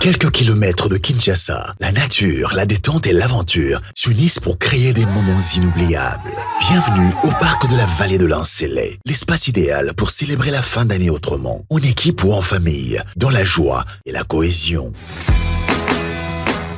quelques kilomètres de Kinshasa, la nature, la détente et l'aventure s'unissent pour créer des moments inoubliables. Bienvenue au parc de la vallée de l'Ancélé, l'espace idéal pour célébrer la fin d'année autrement, en équipe ou en famille, dans la joie et la cohésion.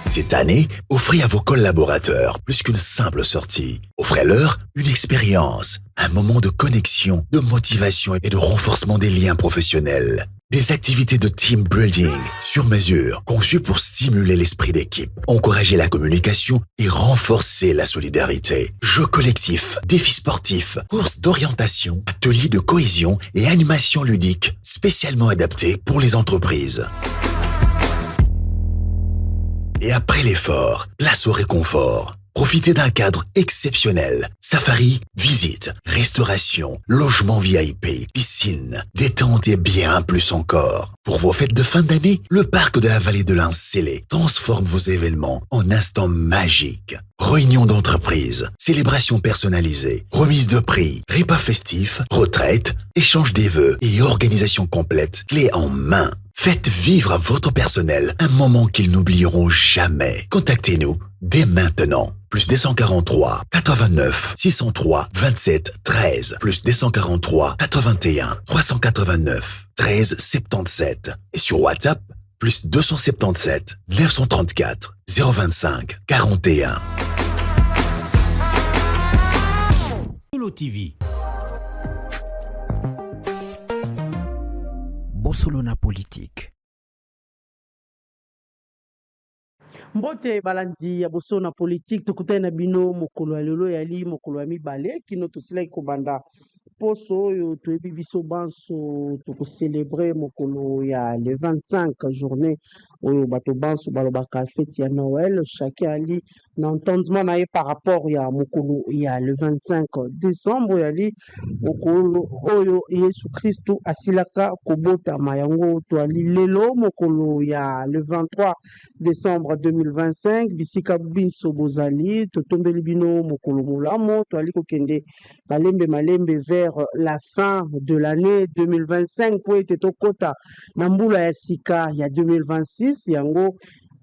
Cette année, offrez à vos collaborateurs plus qu'une simple sortie. Offrez-leur une expérience, un moment de connexion, de motivation et de renforcement des liens professionnels. Des activités de team building sur mesure, conçues pour stimuler l'esprit d'équipe, encourager la communication et renforcer la solidarité. Jeux collectifs, défis sportifs, courses d'orientation, ateliers de cohésion et animations ludiques spécialement adaptés pour les entreprises. Et après l'effort, place au réconfort. Profitez d'un cadre exceptionnel. Safari, visite, restauration, logement VIP, piscine, détente et bien plus encore. Pour vos fêtes de fin d'année, le parc de la vallée de l'Ancélé transforme vos événements en instants magiques. Réunions d'entreprise, célébrations personnalisées, remise de prix, repas festifs, retraite, échange des vœux et organisation complète, clé en main. Faites vivre à votre personnel un moment qu'ils n'oublieront jamais. Contactez-nous dès maintenant. Plus 243 89 603 27 13 plus 243 81 389 13 77 et sur WhatsApp plus 277 934 025 41. Solo TV. Bosolo na politique. Mbote balandi ya boso na politique tukutana na bino mokolo ya lelo yali mokolo ya mibale kino tosila ikobanda poso oyo toyebi biso banso tokocelebre mokolo ya le 25 journée oyo bato banso balobaka fête ya Noël chacun ali na entendement na ye par rapport ya mokolo ya le 25 décembre yali mokolo oyo Yesu Kristu asilaka kobotama yango toali lelo mokolo ya le 23 décembre 2025 bisika biso bozali totombeli bino mokolo molamo toali kokende malembe vers la fin de l'année 2025 pour ete tokota na mbula ya sika ya 2026 yango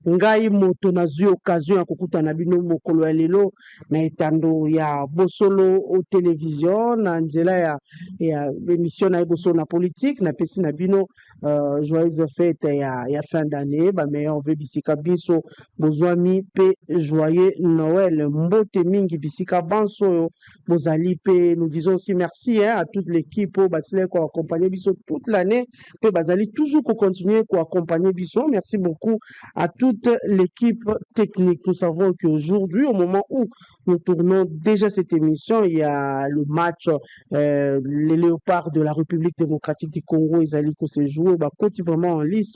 ngai moto nazwi occasion ya kokuta na bino mokolo ya lelo na etando ya bosolo o télévision na nzela ya émission na bosolo na politique na pesi na bino joyeuse fête ya fin d'année ba meilleur vœux bisika biso bozwami pe joyeux Noël mbote mingi bisika banso bozali pe nous disons aussi merci à toute l'équipe au basile ko accompagner biso toute l'année pe bazali toujours ko continuer ko accompagner biso merci beaucoup à toute l'équipe technique. Nous savons qu'aujourd'hui, au moment où nous tournons déjà cette émission, il y a le match les Léopards de la République démocratique du Congo, ils allaient se jouer, côté vraiment en lice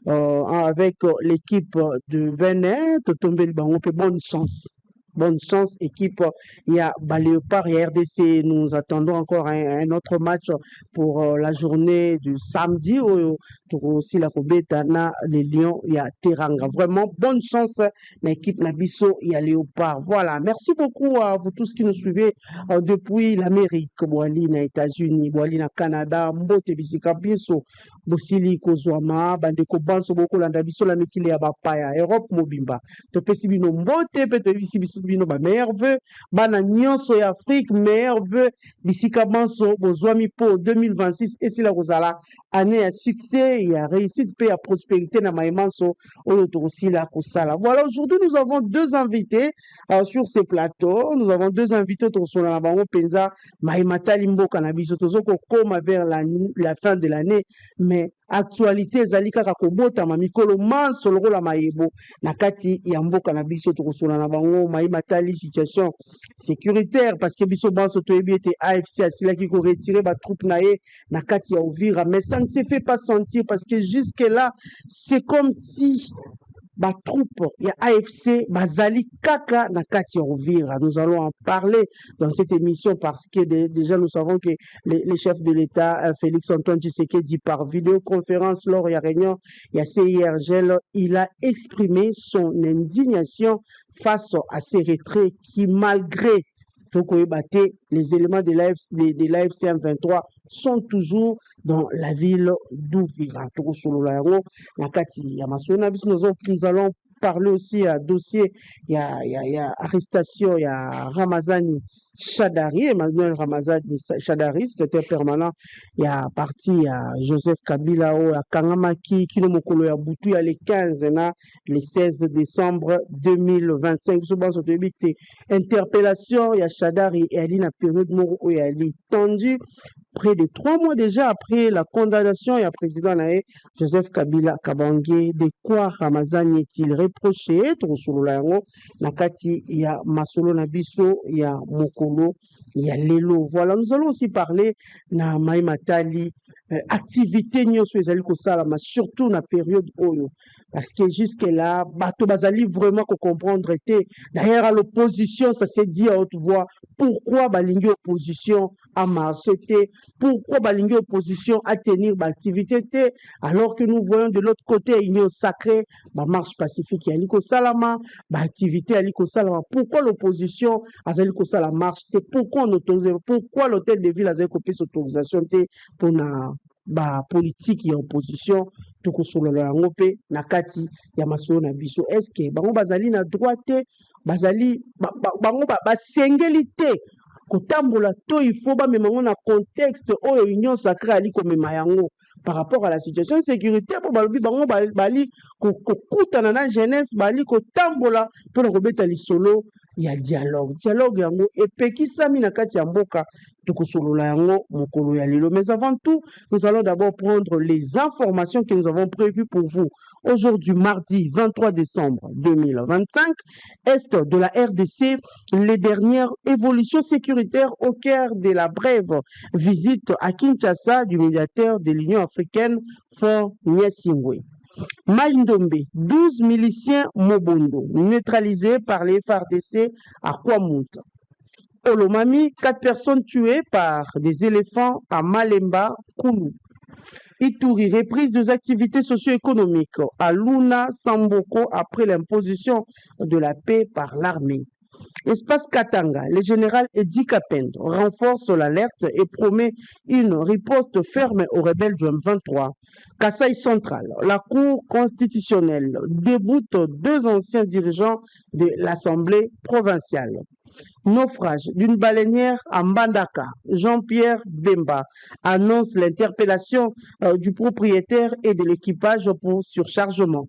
avec l'équipe de Benin, tomber le ballon, bonne chance. Bonne chance, équipe. Il y a Léopard et RDC. Nous attendons encore un autre match pour la journée du samedi. Aussi la Kobeta na les Lions. Il y a Teranga. Vraiment, bonne chance. L'équipe Nabiso, il y a Léopard. Voilà. Merci beaucoup à vous tous qui nous suivez depuis l'Amérique. Boali na États-Unis, Boali na Canada, Mbote Bisika Biso, Bosili Kozwama, Bandeko Banso Boko Landa Biso la Mekile ya Bapaya, Europe Mobimba. Topesi bino Mbote, Peto Bisi bino ba meilleur vœu bana nyonso ya Afrique meilleur vœu bisika banso bozwami po 2026 et c'est la kozala année à succès et à réussite pe à prospérité na maimanso oyo aussi la kosala. Voilà, aujourd'hui nous avons deux invités sur ce plateau. Nous avons deux invités tosona na bango penza maimata limboka na biso tozoko koma vers la fin de l'année mais actualité ezali kaka kobotama mikolo manso lokola mayebo na kati ya mboka na biso tokosona na bango matali situation sécuritaire parce que biso banso toyebi ete AFC asilaki ko retirer ba troupe na ye na kati ya Uvira mais ça ne se fait pas sentir parce que jusque là c'est comme si ba troupe ya AFC bazali kaka na kati ya Uvira. Nous allons en parler dans cette émission parce que déjà nous savons que les chefs de l'État Félix Antoine Tshisekedi par vidéoconférence lors de la réunion il y a CIRGL il a exprimé son indignation face à ces retraits qui malgré les éléments de l'AFC M23 sont toujours dans la ville d'Ouvira. Nous allons parler aussi à dossier, il y a arrestation, il y a Ramazani Chadari, Emmanuel Ramazani Chadari, secrétaire permanent, il y a parti, il y a Joseph Kabila, il y a Kangamaki, Kinomokolo, il y a Boutou, il y a les 15, le 16 décembre 2025. Interpellation, il y a Chadari, et il y a une période où il y a tendu. Près de 3 mois déjà après la condamnation, il y a président Naé, Joseph Kabila Kabangé, de quoi Ramazani est-il reproché? Nakati, il y a Masolo Nabiso, il y a Mokolo, il y a Lelo. Voilà, nous allons aussi parler na Maïmatali, activité nyoso ezali kosalama, surtout na période Oyo. Parce que jusque-là, Bato Bazali vraiment qu'on comprendre était. D'ailleurs, à l'opposition, ça s'est dit à haute voix, pourquoi Balingi opposition à marcher, pourquoi Balingi opposition à tenir l'activité, alors que nous voyons de l'autre côté, union sacrée, marche pacifique, il y a l'Iko Salama, activité à l'Iko Salama. Pourquoi l'opposition a l'Iko Salama marche, pourquoi on autorise, pourquoi l'hôtel de ville a copié cette autorisation pour la politique et opposition, tout que sur le rangope, nakati, yamasolo na biso. Est-ce que bango bazali na droite, bazali, bango basengélité, kotambola to il faut ba memango na contexte oyo union sacrée ali komema yango par rapport à la situation de sécurité pour balobi bango bali kokutana na jeunesse bali kotambola pour na kobeta lisolo ya dialogue yango epekisami na kati ya mboka tokosolola yango mokolo ya lelo. Mais avant tout, nous allons d'abord prendre les informations que nous avons prévues pour vous aujourd'hui, mardi 23 décembre 2025, est de la RDC, les dernières évolutions sécuritaires au cœur de la brève visite à Kinshasa du médiateur de l'Union africaine, Faure Gnassingbé. Maïndombe, 12 miliciens Mobondo, neutralisés par les FARDC à Kwamount. Olomami, 4 personnes tuées par des éléphants à Malemba, Koulou. Ituri, reprise des activités socio-économiques à Luna, Samboko après l'imposition de la paix par l'armée. Espace Katanga, le général Edi Kapend renforce l'alerte et promet une riposte ferme aux rebelles du M23. Kasaï central, la Cour constitutionnelle déboute 2 anciens dirigeants de l'Assemblée provinciale. Naufrage d'une baleinière à Mbandaka, Jean-Pierre Bemba annonce l'interpellation du propriétaire et de l'équipage pour surchargement.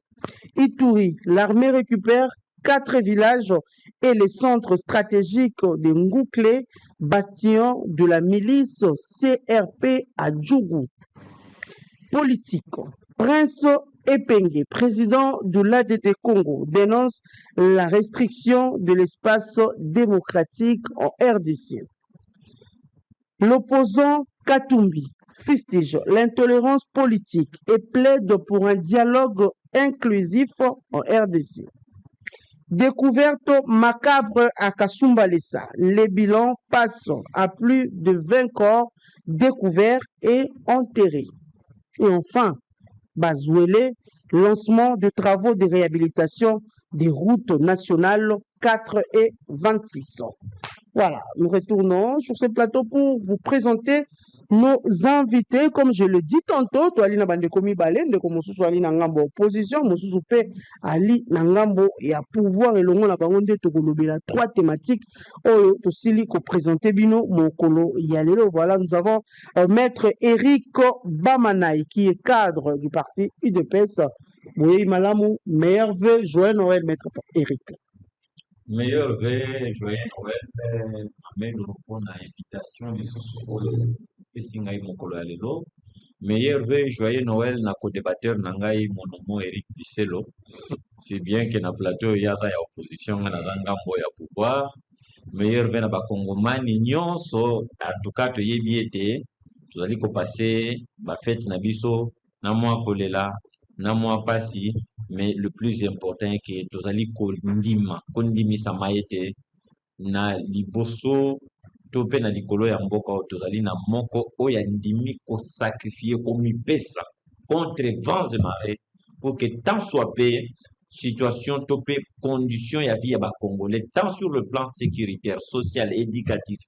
Ituri, l'armée récupère 4 villages et les centres stratégiques de Ngoukle, bastion de la milice CRP à Djougou. Politique. Prince Epenge, président de l'ADD Congo, dénonce la restriction de l'espace démocratique en RDC. L'opposant Katumbi fustige l'intolérance politique et plaide pour un dialogue inclusif en RDC. Découverte macabre à Kasumbalesa. Les bilans passent à plus de 20 corps découverts et enterrés. Et enfin, Bazouele, lancement de travaux de réhabilitation des routes nationales 4 et 26. Voilà, nous retournons sur ce plateau pour vous présenter nos invités. Comme je le dis tantôt, tu ali na bande komi bale, ndeko mosusu ali na ngambo opposition, mosusu pe ali na ngambo ya pouvoir et longo na bango nde tokolobela 3 thématiques oyo tosili ko présenter bino mokolo ya lelo. Voilà, nous avons maître Eric Bamanay qui est cadre du parti UDPS. Oui, malamu, meilleur vœu, joyeux Noël, maître Eric. Meilleur vœu, joyeux Noël, amène pour l'invitation de ce Pesingai mokolo ya lelo. Meilleur vœu, joyeux Noël na co-débatteur nangai mon nom Eric Bisselo. C'est bien que na plateau ya za ya opposition na ngambo ya pouvoir. Meilleur vœu na ba kongomani nyonso en tout cas to yebi ete tozali ko passer ba fête na biso na mwa kolela na mwa pasi, mais le plus important que tozali ko ndimisa maete na liboso to pe na likolo ya mboka tozali na moko oya ndimi ko sacrifier ko mipesa contre vents et marées pour que tant soit payé situation topé condition ya vie ya ba Congolais tant sur le plan sécuritaire, social, éducatif.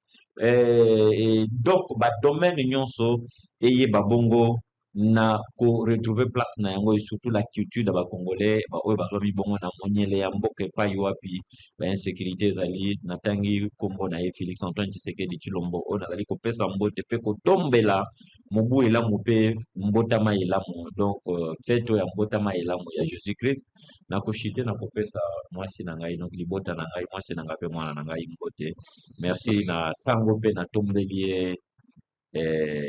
Et donc ba domaine nyonso eye ba bongo na ko retrouver place na yango et surtout la culture da ba Congolais ba oyo bazwa bongo na monyele ya mboka epai wapi ba insécurité ezali natangi kombo na ye Félix Antoine Tshisekedi Tshilombo oyo nazali kopesa mbote mpe kotombela mobu elamu mpe mbotama elamu donc fete oyo ya mbotama elamu ya Jésus Christ nakoshite nakopesa mwasi na ngai donc libota na ngai mwasi na ngai mpe mwana na ngai mbote merci na sango mpe natombeli ye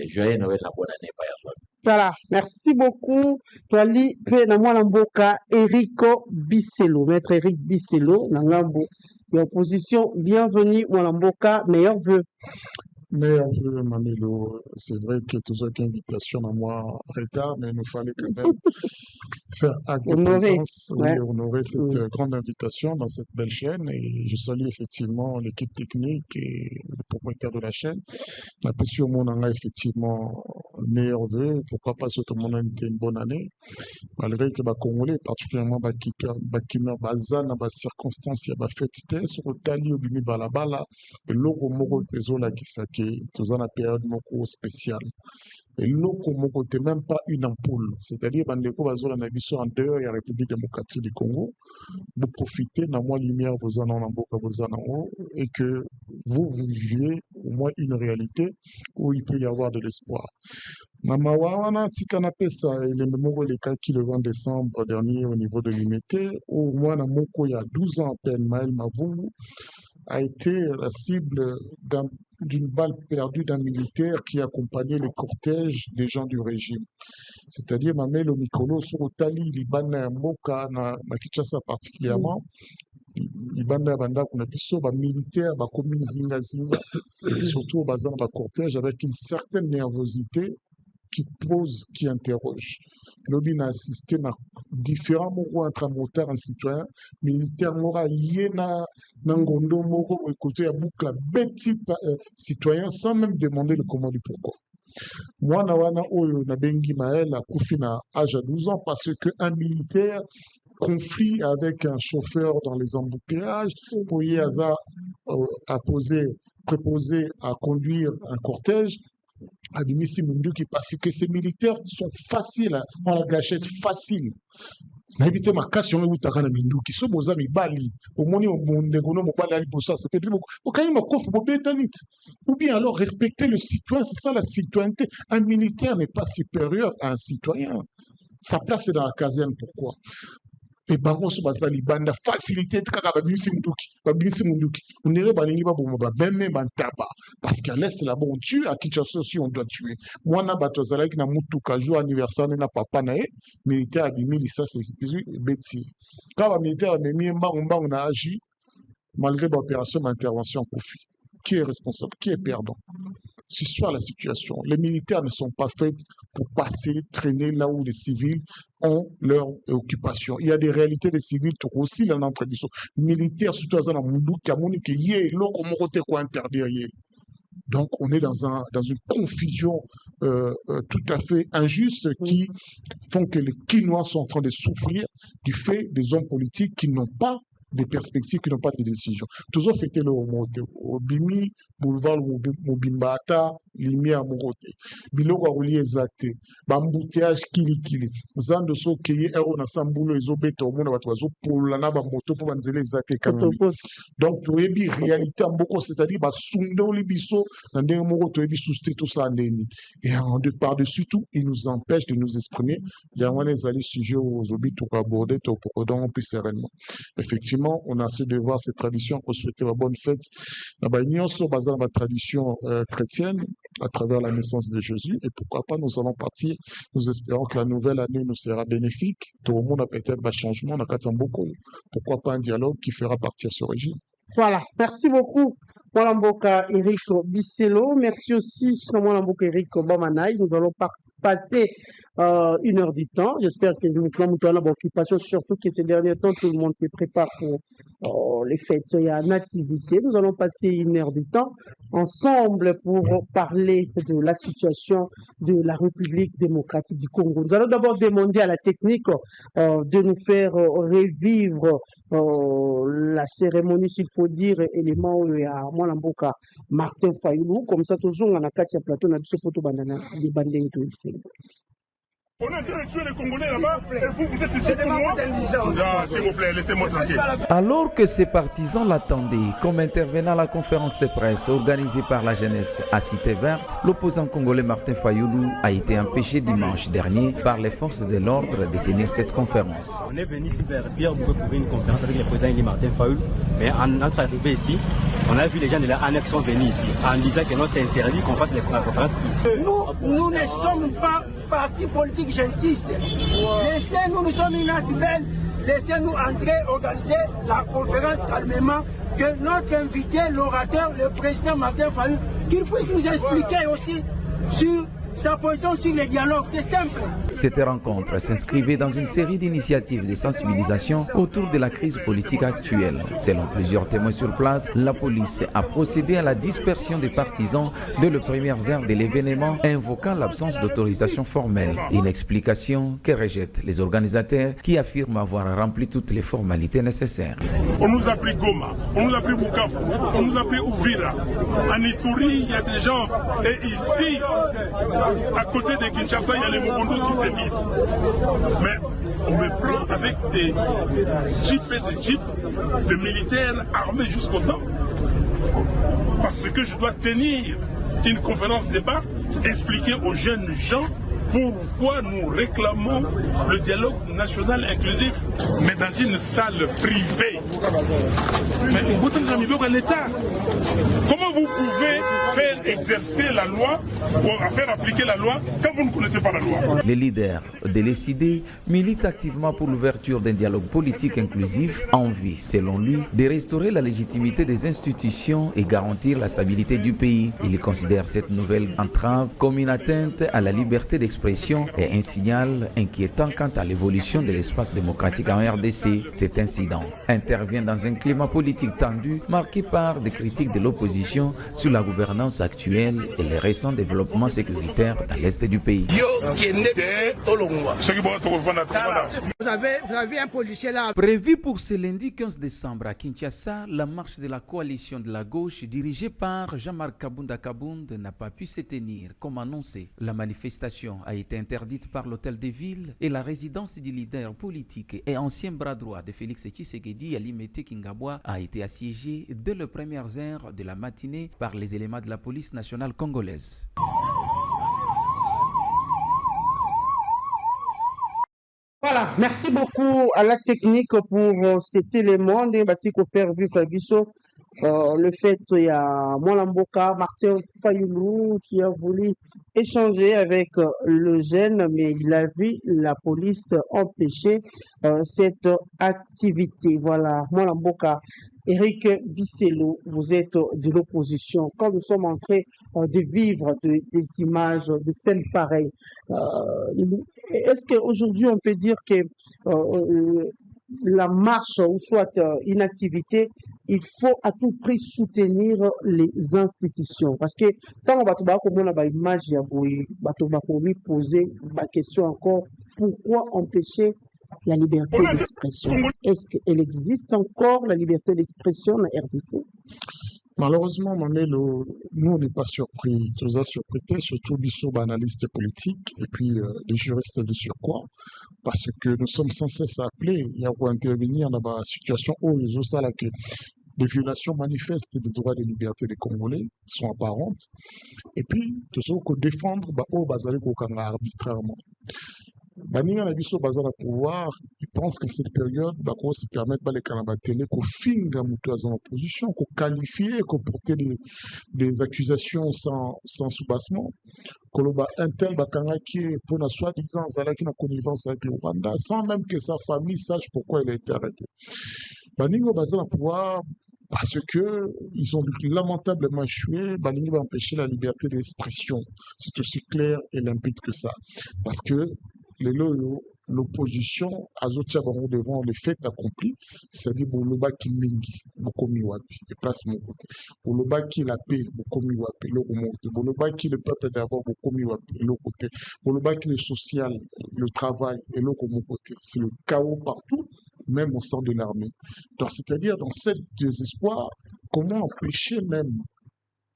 joyeux Noël na bonne année pa ya soi. Voilà, merci beaucoup. Toali pe na mwana mboka Erico Bisselo, maître Eric Bisselo, na ngambo ya opposition. Bienvenue mwana mboka, meilleurs vœux. Meilleur vœu, Mamelo, c'est vrai que tout ça invitation à moi retard, mais il nous fallait quand même faire acte de présence, oui, honorer cette grande invitation dans cette belle chaîne. Et je salue effectivement l'équipe technique et le propriétaire de la chaîne. La passion mon a effectivement meilleur vœu. Pourquoi pas surtout mon été une bonne année, malgré que les Congolais, particulièrement Bakina, Bazana, bas circonstances, il y a fête sur le tali au bimi balabala et logo moko tezola kisake, tous en la période moko spéciale. Et loco moko te même pas une ampoule, c'est-à-dire bandeko bazola na biso en dehors de la République démocratique du Congo, vous profitez na moins lumière vous en mboka vous en haut et que vous viviez au moins une réalité où il peut y avoir de l'espoir. Mama wana tika na pesa le moko le calcul le 20 décembre dernier au niveau de l'unité au moins na moko il y a 12 ans à peine Maël Mavungu a été la cible d'une balle perdue d'un militaire qui accompagnait les cortèges des gens du régime. C'est-à-dire, Mamelo Mikolo, Surotali, Libana Moka, na Kinshasa particulièrement, Libana Banda Kunabiso, militaire, commis Zinga Zinga, surtout au bazar de cortège, avec une certaine nervosité qui pose, qui interroge. Lobby n'a assisté à différents mots entre motards et citoyens, militaires, mora yena, nangondo, moro, écoutez, à boucle, bêtis citoyens, sans même demander le comment du pourquoi. Moi, na oyo na bengi maël a koufi na âge à 12 ans parce qu'un militaire conflit avec un chauffeur dans les embouteillages, pour y à préposer à conduire un cortège, Abimisi Munduki, parce que ces militaires sont faciles, on la gâchette facile. N'habitez ma casse, on est où t'as Minduki, so boza mi bali, au moni au monde, au mobali ali bossa, c'est peut-être au quand il m'a coffre au bétanit. Ou bien alors respecter le citoyen, c'est ça la citoyenneté. Un militaire n'est pas supérieur à un citoyen. Sa place est dans la caserne, pourquoi? Et bango so bazali banda facilité kaka babimisi munduki on irait balingi ba bomba bemme bantaba parce qu'à l'est là-bas on tue, à Kinshasa aussi on doit tuer. Moi na bato zalaki na mutuka jour anniversaire na papa na e militaire abimili ça c'est bêtis quand ba militaire memi mbango na agi malgré l'opération d'intervention profit. Qui est responsable? Qui est perdant? C'est soit la situation. Les militaires ne sont pas faits pour passer, traîner là où les civils ont leur occupation. Il y a des réalités des civils aussi dans notre tradition. Militaires, surtout dans le monde qui a moni que yé, l'autre côté quoi interdire yé. Donc on est dans une confusion tout à fait injuste qui font que les Kinois sont en train de souffrir du fait des hommes politiques qui n'ont pas des perspectives, qui n'ont pas de décision. Toujours fêté le remonte. Au Bimi, boulevard Mobimbata, Lumière Morote. Biloko Aroulier Zate. Bambouteage Kili. Zando so keye ero na sambulo ezobeta omona bato bazo polana ba moto po banzele Zate kanoni. Donc toyebi réalité mboko c'est-à-dire ba sundo libiso na ndenge moko toyebi sousté tout ça ndeni. Et par-dessus tout, il nous empêche de nous exprimer. Il y a un sujet aux obitos pour aborder pour donc plus sereinement. Effectivement, on a assez de voir ces traditions pour souhaiter la bonne fête. Nous sommes basés dans la tradition chrétienne à travers la naissance de Jésus. Et pourquoi pas, nous allons partir. Nous espérons que la nouvelle année nous sera bénéfique. Tout le monde a peut-être un changement. Pourquoi pas un dialogue qui fera partir ce régime. Voilà, merci beaucoup, Mwalamboka Eric Bisselo. Merci aussi, Mwalamboka Eric Bamanaï. Nous allons passer 1 heure du temps. J'espère que nous avons une occupation, surtout que ces derniers temps, tout le monde se prépare pour les fêtes. Il y a une activité. Nous allons passer 1 heure du temps ensemble pour parler de la situation de la République démocratique du Congo. Nous allons d'abord demander à la technique de nous faire revivre la cérémonie, s'il faut dire, élément où il y a Mwalamboka Martin Fayulu, comme ça, tous on a quatre plateaux, on a deux photos bandana, des bandés tout ici. On est en train de tuer les Congolais là-bas et vous êtes ici pour moi. S'il vous plaît, laissez-moi tranquille. Alors que ses partisans l'attendaient comme intervenant à la conférence de presse organisée par la jeunesse à Cité Verte, l'opposant congolais Martin Fayulu a été empêché dimanche dernier par les forces de l'ordre de tenir cette conférence. On est venu ici vers Pierre-Bourg pour une conférence avec le président Martin Fayulu, mais en notre arrivée ici, on a vu les gens de la annexe sont venus ici en disant que non, c'est interdit qu'on fasse les conférences ici. Nous ne sommes pas parti politique, j'insiste. Laissez-nous, nous sommes une civile, laissez-nous entrer, organiser la conférence calmement, que notre invité, l'orateur, le président Martin Fayulu, qu'il puisse nous expliquer aussi sur sa position sur les dialogues, c'est simple. Cette rencontre s'inscrivait dans une série d'initiatives de sensibilisation autour de la crise politique actuelle. Selon plusieurs témoins sur place, la police a procédé à la dispersion des partisans dès les premières heures de l'événement, invoquant l'absence d'autorisation formelle. Une explication que rejettent les organisateurs qui affirment avoir rempli toutes les formalités nécessaires. On nous a pris Goma, on nous a pris Bukavu, on nous a pris Uvira. En Ituri, il y a des gens, et ici, à côté de Kinshasa, il y a les Mobondo qui sévissent. Mais on me prend avec des jeeps et des jeeps, de militaires armés jusqu'au temps. Parce que je dois tenir une conférence débat, expliquer aux jeunes gens pourquoi nous réclamons le dialogue national inclusif, mais dans une salle privée. Mais au l'État, comment vous pouvez faire exercer la loi ou faire appliquer la loi quand vous ne connaissez pas la loi? Les leaders de l'ECD militent activement pour l'ouverture d'un dialogue politique inclusif en vue, selon lui, de restaurer la légitimité des institutions et garantir la stabilité du pays. Il considère cette nouvelle entrave comme une atteinte à la liberté d'expression et un signal inquiétant quant à l'évolution de l'espace démocratique en RDC. Cet incident intervient dans un climat politique tendu marqué par des critiques de l'opposition sur la gouvernance actuelle et les récents développements sécuritaires dans l'est du pays. Vous avez un policier là. Prévu pour ce lundi 15 décembre à Kinshasa, la marche de la coalition de la gauche dirigée par Jean-Marc Kabunda Kabund n'a pas pu se tenir comme annoncé. La manifestation a été interdite par l'hôtel de ville et la résidence du leader politique et ancien bras droit de Félix Tshisekedi, Alimete Kingabwa, a été assiégée dès les premières heures de la matinée par les éléments de la police nationale congolaise. Voilà, merci beaucoup à la technique pour cet élément. Le fait, il y a Mwalamboka Martin Fayulu qui a voulu échanger avec le jeune, mais il a vu la police empêcher cette activité. Voilà, Mwalamboka. Eric Bisselo, vous êtes de l'opposition. Quand nous sommes en train de vivre des images, de scènes pareilles, est-ce qu'aujourd'hui on peut dire que la marche ou soit une activité, il faut à tout prix soutenir les institutions? Parce que quand on va une image, on va poser la question encore, pourquoi empêcher la liberté d'expression? Est-ce qu'elle existe encore, la liberté d'expression en RDC? Malheureusement, Mamelo, nous, on n'est pas surpris. Nous avons surpris, surtout du analystes politiques et puis des juristes de surcroît, parce que nous sommes sans cesse appelés à intervenir dans la situation où ils ont ça là que des violations manifestes des droits et des libertés des Congolais sont apparentes. Et puis, tout ça, qu'on défendre, au bazar arbitrairement. Baninga na biso baza na pouvoir, ils pensent que cette période va se permettre les canabas télé qu'on finga mutu en opposition, qu'on qualifie, qu'on porter des accusations sans soubassement, qu'on ba un tel bakanga qui est pour la soi-disant zala qui na connivence avec le Rwanda, sans même que sa famille sache pourquoi il a été arrêté. Baninga baza na pouvoir parce que ils ont lamentablement échoué. Balingi va empêcher la liberté d'expression. C'est aussi clair et limpide que ça. Parce que l'opposition a devant le fait accompli, c'est-à-dire Boloba qui mingi, Bokomi Wapi, et place mon côté. Boloba qui la paix, Bokomi Wapi, l'autre côté. Boloba qui le peuple d'abord, Bokomi Wapi, l'autre côté. Boloba qui le social, le travail, et l'autre côté. C'est le chaos partout, même au sein de l'armée. Donc, c'est-à-dire, dans ce désespoir, comment empêcher même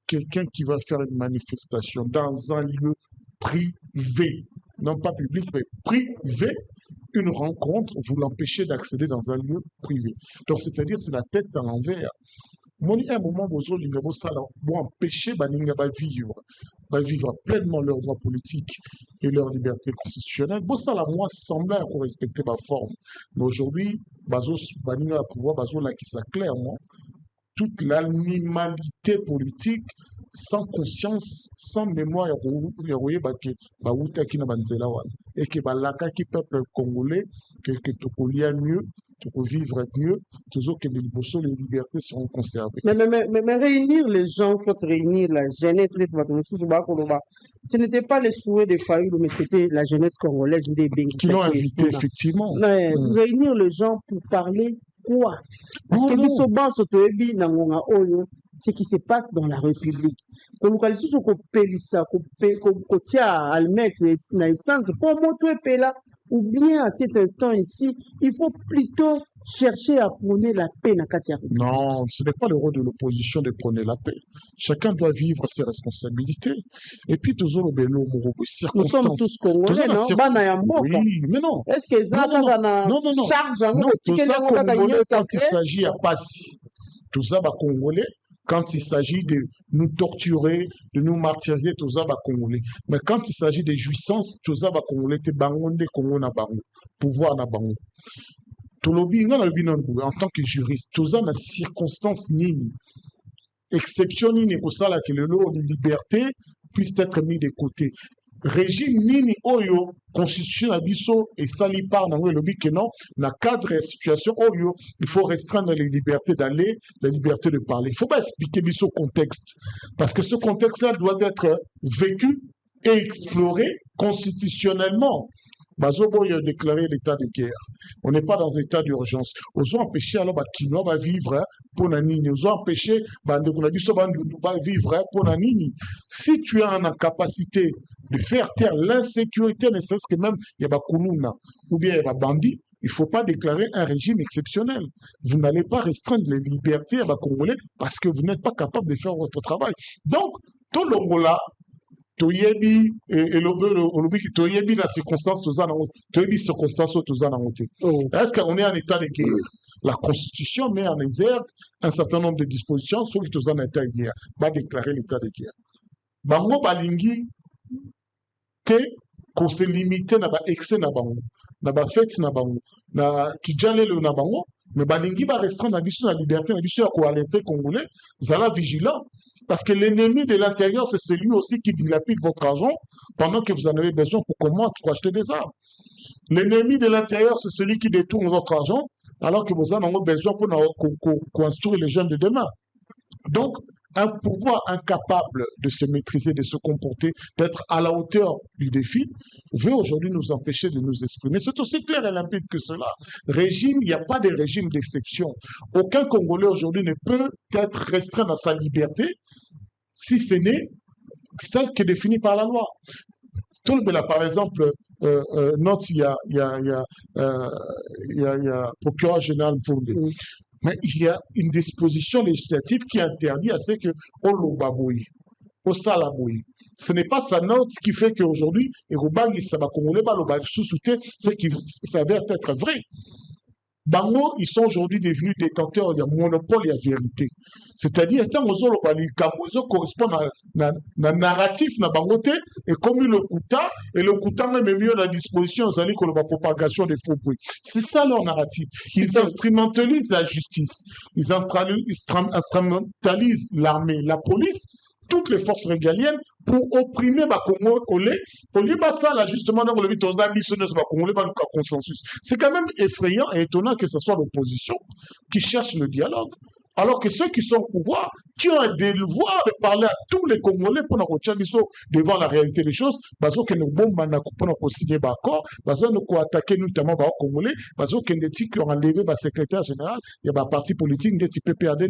quelqu'un qui va faire une manifestation dans un lieu privé, non pas public, mais privé, une rencontre, vous l'empêchez d'accéder dans un lieu privé. Donc, c'est-à-dire, c'est la tête à l'envers. Moi, à un moment, vous empêcher de vivre pleinement leurs droits politiques et leurs libertés constitutionnelles. Bon, ça, moi, semblait qu'on respectait ma forme. Mais aujourd'hui, Baninga pouvoir, là, qui ça clairement, toute l'animalité politique, sans conscience, sans mémoire, et que le peuple congolais, que tu peux mieux, tu peux vivre mieux, toujours que les libertés seront conservées. Mais réunir les gens, il faut réunir la jeunesse. Ce n'était pas le souhait des Fayoulou, mais c'était la jeunesse congolaise qui l'ont invité, effectivement. Réunir les gens pour parler quoi? Parce que ce qui se passe dans la République. Ou bien à cet instant ici, il faut plutôt chercher à prôner la paix. Non, ce n'est pas le rôle de l'opposition de prôner la paix. Chacun doit vivre ses responsabilités. Et puis, toujours circonstances. Nous sommes tous Congolais, non? Oui, mais non. Est-ce que ça non. charge? Non, tout ça Congolais, quand il s'agit à Passi, tout ça, Congolais, quand il s'agit de nous torturer, de nous martyriser, tout ça, Congolais. Mais quand il s'agit des jouissances, tout ça, Congolais, te bangonde Congo na bango, pouvoir na bango. En tant que juriste, tout ça, na circonstance nini, exception nini, que ça, que les libertés puissent être mis de côté. Régime nini oyo constitution abisso et sali par dans le lobby que non na cadre et situation oyo il faut restreindre les libertés d'aller, la liberté de parler. Il faut pas expliquer bisso contexte parce que ce contexte-là doit être vécu et exploré constitutionnellement. Bazoboy a déclaré l'état de guerre. On n'est pas dans un état d'urgence. Ils ont empêché alors Kino va vivre pour Nanini. Ils ont empêché de vivre pour Nanini. Si tu as en capacité de faire taire l'insécurité, ne serait-ce que même il y a Kuluna ou bien il y a bandit, il ne faut pas déclarer un régime exceptionnel. Vous n'allez pas restreindre les libertés à Congolais parce que vous n'êtes pas capable de faire votre travail. Donc, tout le Longola, toyebi et lobby qui toyebi la circonstance toyebi circonstance est-ce qu'on est en état de guerre? La Constitution met en exergue un certain nombre de dispositions sur qui tous en état de guerre va déclarer l'état de guerre. Bango balingi te qu'on se limite na ba excès na bango na ba fête na bango na kijale le na bango mais balingi ba restreindre na biso na liberté na biso ya ko alerter congolais zala vigilant. Parce que l'ennemi de l'intérieur, c'est celui aussi qui dilapide votre argent pendant que vous en avez besoin pour acheter des armes. L'ennemi de l'intérieur, c'est celui qui détourne votre argent alors que vous en avez besoin pour construire les jeunes de demain. Donc, un pouvoir incapable de se maîtriser, de se comporter, d'être à la hauteur du défi, veut aujourd'hui nous empêcher de nous exprimer. C'est aussi clair et limpide que cela. Régime, il n'y a pas de régime d'exception. Aucun Congolais aujourd'hui ne peut être restreint dans sa liberté si ce n'est celle qui est définie par la loi. Par exemple, il y a procureur général Fondé. Mais il y a une disposition législative qui interdit à ce que Olobaboui, Osalaboui. Ce n'est pas sa note qui fait qu'aujourd'hui, ce qui s'avère être vrai. Bango, ils sont aujourd'hui devenus détenteurs de monopole et de vérité. C'est-à-dire, tant que correspond à la narratif na bangote et comme le Kouta, et le Kouta même mieux la disposition, c'est-à-dire que la propagation des faux bruits. C'est ça leur narratif. Ils instrumentalisent la justice, ils instrumentalisent l'armée, la police, toutes les forces régaliennes pour opprimer Bakongo Olé. Au lieu de ça, là, justement, dans le consensus. C'est quand même effrayant et étonnant que ce soit l'opposition qui cherche le dialogue. Alors que ceux qui sont au pouvoir, qui ont un devoir de parler à tous les Congolais pour nous devant la réalité des choses, parce que nous avons signé d'accord, parce que nous avons attaqué notamment les Congolais, parce que nous avons enlevé le secrétaire général, il y a un parti politique, des PPAD,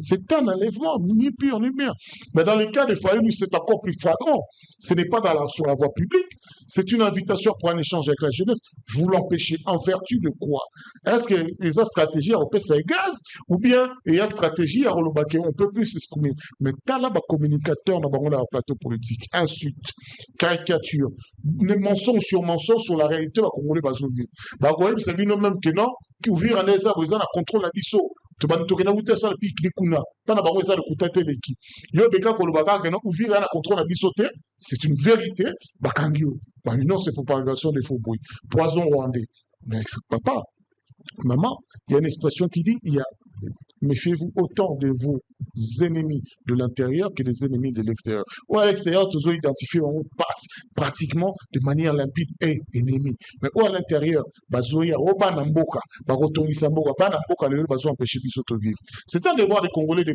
c'est un enlèvement, ni pire ni bien. Mais dans le cas de Fayoulou, c'est encore plus flagrant. Ce n'est pas sur la voie publique, c'est une invitation pour un échange avec la jeunesse. Vous l'empêchez en vertu de quoi? Est-ce que les stratégies européennes, c'est gaz? Ou bien il y a une stratégie à Rolobake, on ne peut plus s'exprimer. Mais t'as là, communicateur dans le plateau politique, insulte, caricature, mensonge sur la réalité, va Congolais va ouvrir. Vous savez même que non, qui ouvrir un eza, vous avez un contrôle à l'ISO. Tu vas nous dire ça, le pic, les kuna. T'as n'a pas besoin de coûter les qui. Yo, beka, kolobaka, non, ouvrir un contrôle à l'ISO, c'est une vérité. Bakangio. Non, c'est propagation des faux bruits. Poison rwandais. Mais papa, maman, il y a une expression qui dit, méfiez-vous autant de vos ennemis de l'intérieur que des ennemis de l'extérieur. Ou à l'extérieur, tous ont identifié, on passe pratiquement de manière limpide et ennemi. Mais ou à l'intérieur, c'est un devoir des Congolais de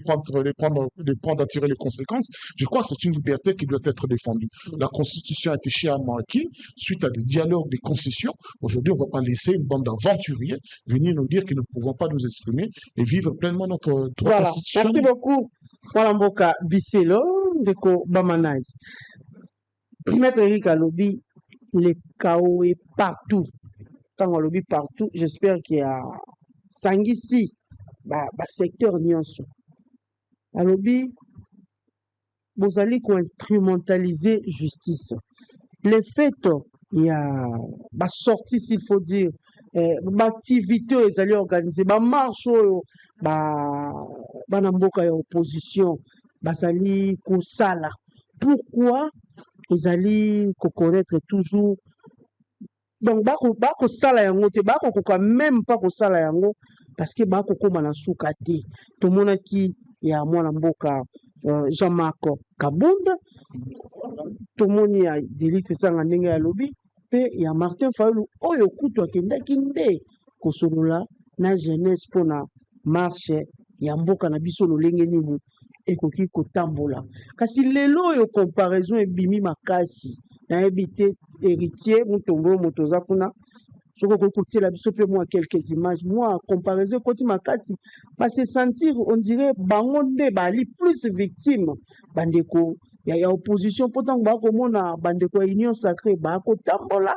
prendre à tirer les conséquences. Je crois que c'est une liberté qui doit être défendue. La Constitution a été chèrement acquise suite à des dialogues, des concessions. Aujourd'hui, on ne va pas laisser une bande d'aventuriers venir nous dire que nous ne pouvons pas nous exprimer et vivre pleinement notre droit constitutionnel. Merci beaucoup. Mboka Biselo, Ndeko Bamanai. Maître Eric Alobi, le chaos est partout. Quand on lobby partout, j'espère qu'il y a Sangisi, secteur Nyonso. Alobi, vous allez instrumentaliser justice. Les faits, il y a sortie, s'il faut dire, activité ils allaient organiser marche banamboka ya opposition basali kosala. Pourquoi ils allaient connaître toujours donc bako sala yango te bako même pas kosala yango parce que bako koma na suka te tomona ki ya mwana mboka Jean-Marc Kabunda tomoni ya Delise Sanga ndenge ya lobi pe ya Martin Fayulu oyo kutu akendaki nde kosolola na jeunesse pona marche ya mboka na biso lolenge nini ekoki kotambola kasi lelo oyo comparaison ebimi makasi na ebite héritier mutombo motoza kuna soko kokotiela biso pe moi quelques images moi comparaison koti makasi ba se sentir on dirait bango nde bali plus victime bandeko ya opposition pourtant bakomona bandeko ya union sacrée bakotambola